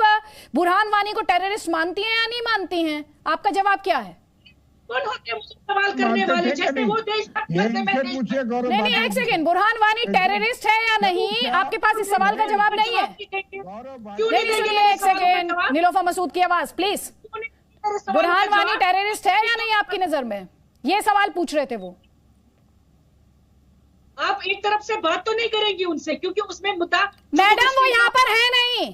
बुरहान वानी को टेररिस्ट मानती हैं या नहीं मानती हैं? आपका जवाब क्या है? कौन होते हैं सवाल करने वाले? जैसे वो देश नहीं, एक सेकेंड, बुरहान वानी टेररिस्ट है या नहीं? आपके पास इस सवाल का जवाब नहीं है? एक सेकेंड, नीलोफर मसूद की आवाज प्लीज। बुरहान वानी टेररिस्ट है या नहीं आपकी नजर में? ये सवाल पूछ रहे थे वो। आप एक तरफ से बात तो नहीं करेंगी उनसे, क्योंकि उसमें मुद्दा। मैडम वो यहाँ पर है नहीं,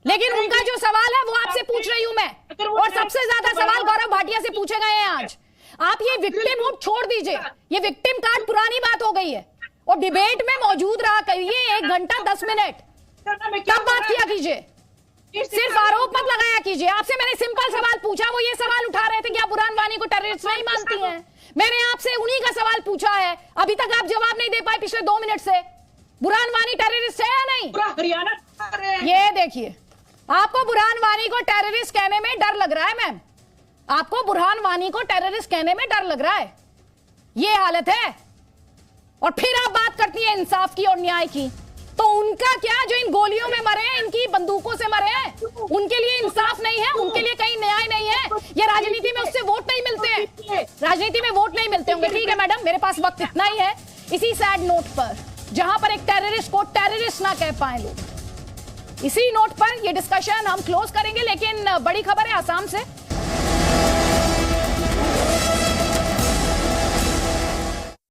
लेकिन उनका जो सवाल है वो आपसे पूछ रही हूं मैं, और सबसे ज्यादा सवाल गौरव भाटिया से पूछे गए हैं आज। आप ये विक्टिमहुड छोड़ दीजिए, ये विक्टिम कार्ड पुरानी बात हो गई है, और डिबेट में मौजूद रहा करिए 1 घंटा 10 मिनट, तब बात किया कीजिए। सिर्फ आरोप मत लगाया कीजिए। आपसे मैंने सिंपल सवाल पूछा, वो ये सवाल उठा रहे थे कि आप बुरहान वानी को टेररिस्ट नहीं मानती हैं। मैंने आपसे उन्हीं का सवाल पूछा है, अभी तक आप जवाब नहीं दे पाए पिछले 2 मिनट से। बुरहान वानी टेररिस्ट है या नहीं? हरियाणा ये देखिए, आपको बुरहान वानी को टेररिस्ट कहने में डर लग रहा है मैम, आपको बुरहान वानी को टेररिस्ट कहने में डर लग रहा है, ये हालत है। और फिर आप बात करती हैं इंसाफ की और न्याय की, तो उनका क्या जो इन गोलियों में मरे हैं, इनकी बंदूकों से मरे हैं, उनके लिए इंसाफ नहीं है, उनके लिए कहीं न्याय नहीं है। ये राजनीति में उससे वोट नहीं मिलते हैं, राजनीति में वोट नहीं मिलते होंगे। ठीक है मैडम, मेरे पास वक्त इतना ही है। इसी सैड नोट पर, जहां पर एक टेररिस्ट को टेररिस्ट ना कह पाए लोग, इसी नोट पर ये डिस्कशन हम क्लोज करेंगे। लेकिन बड़ी खबर है आसाम से,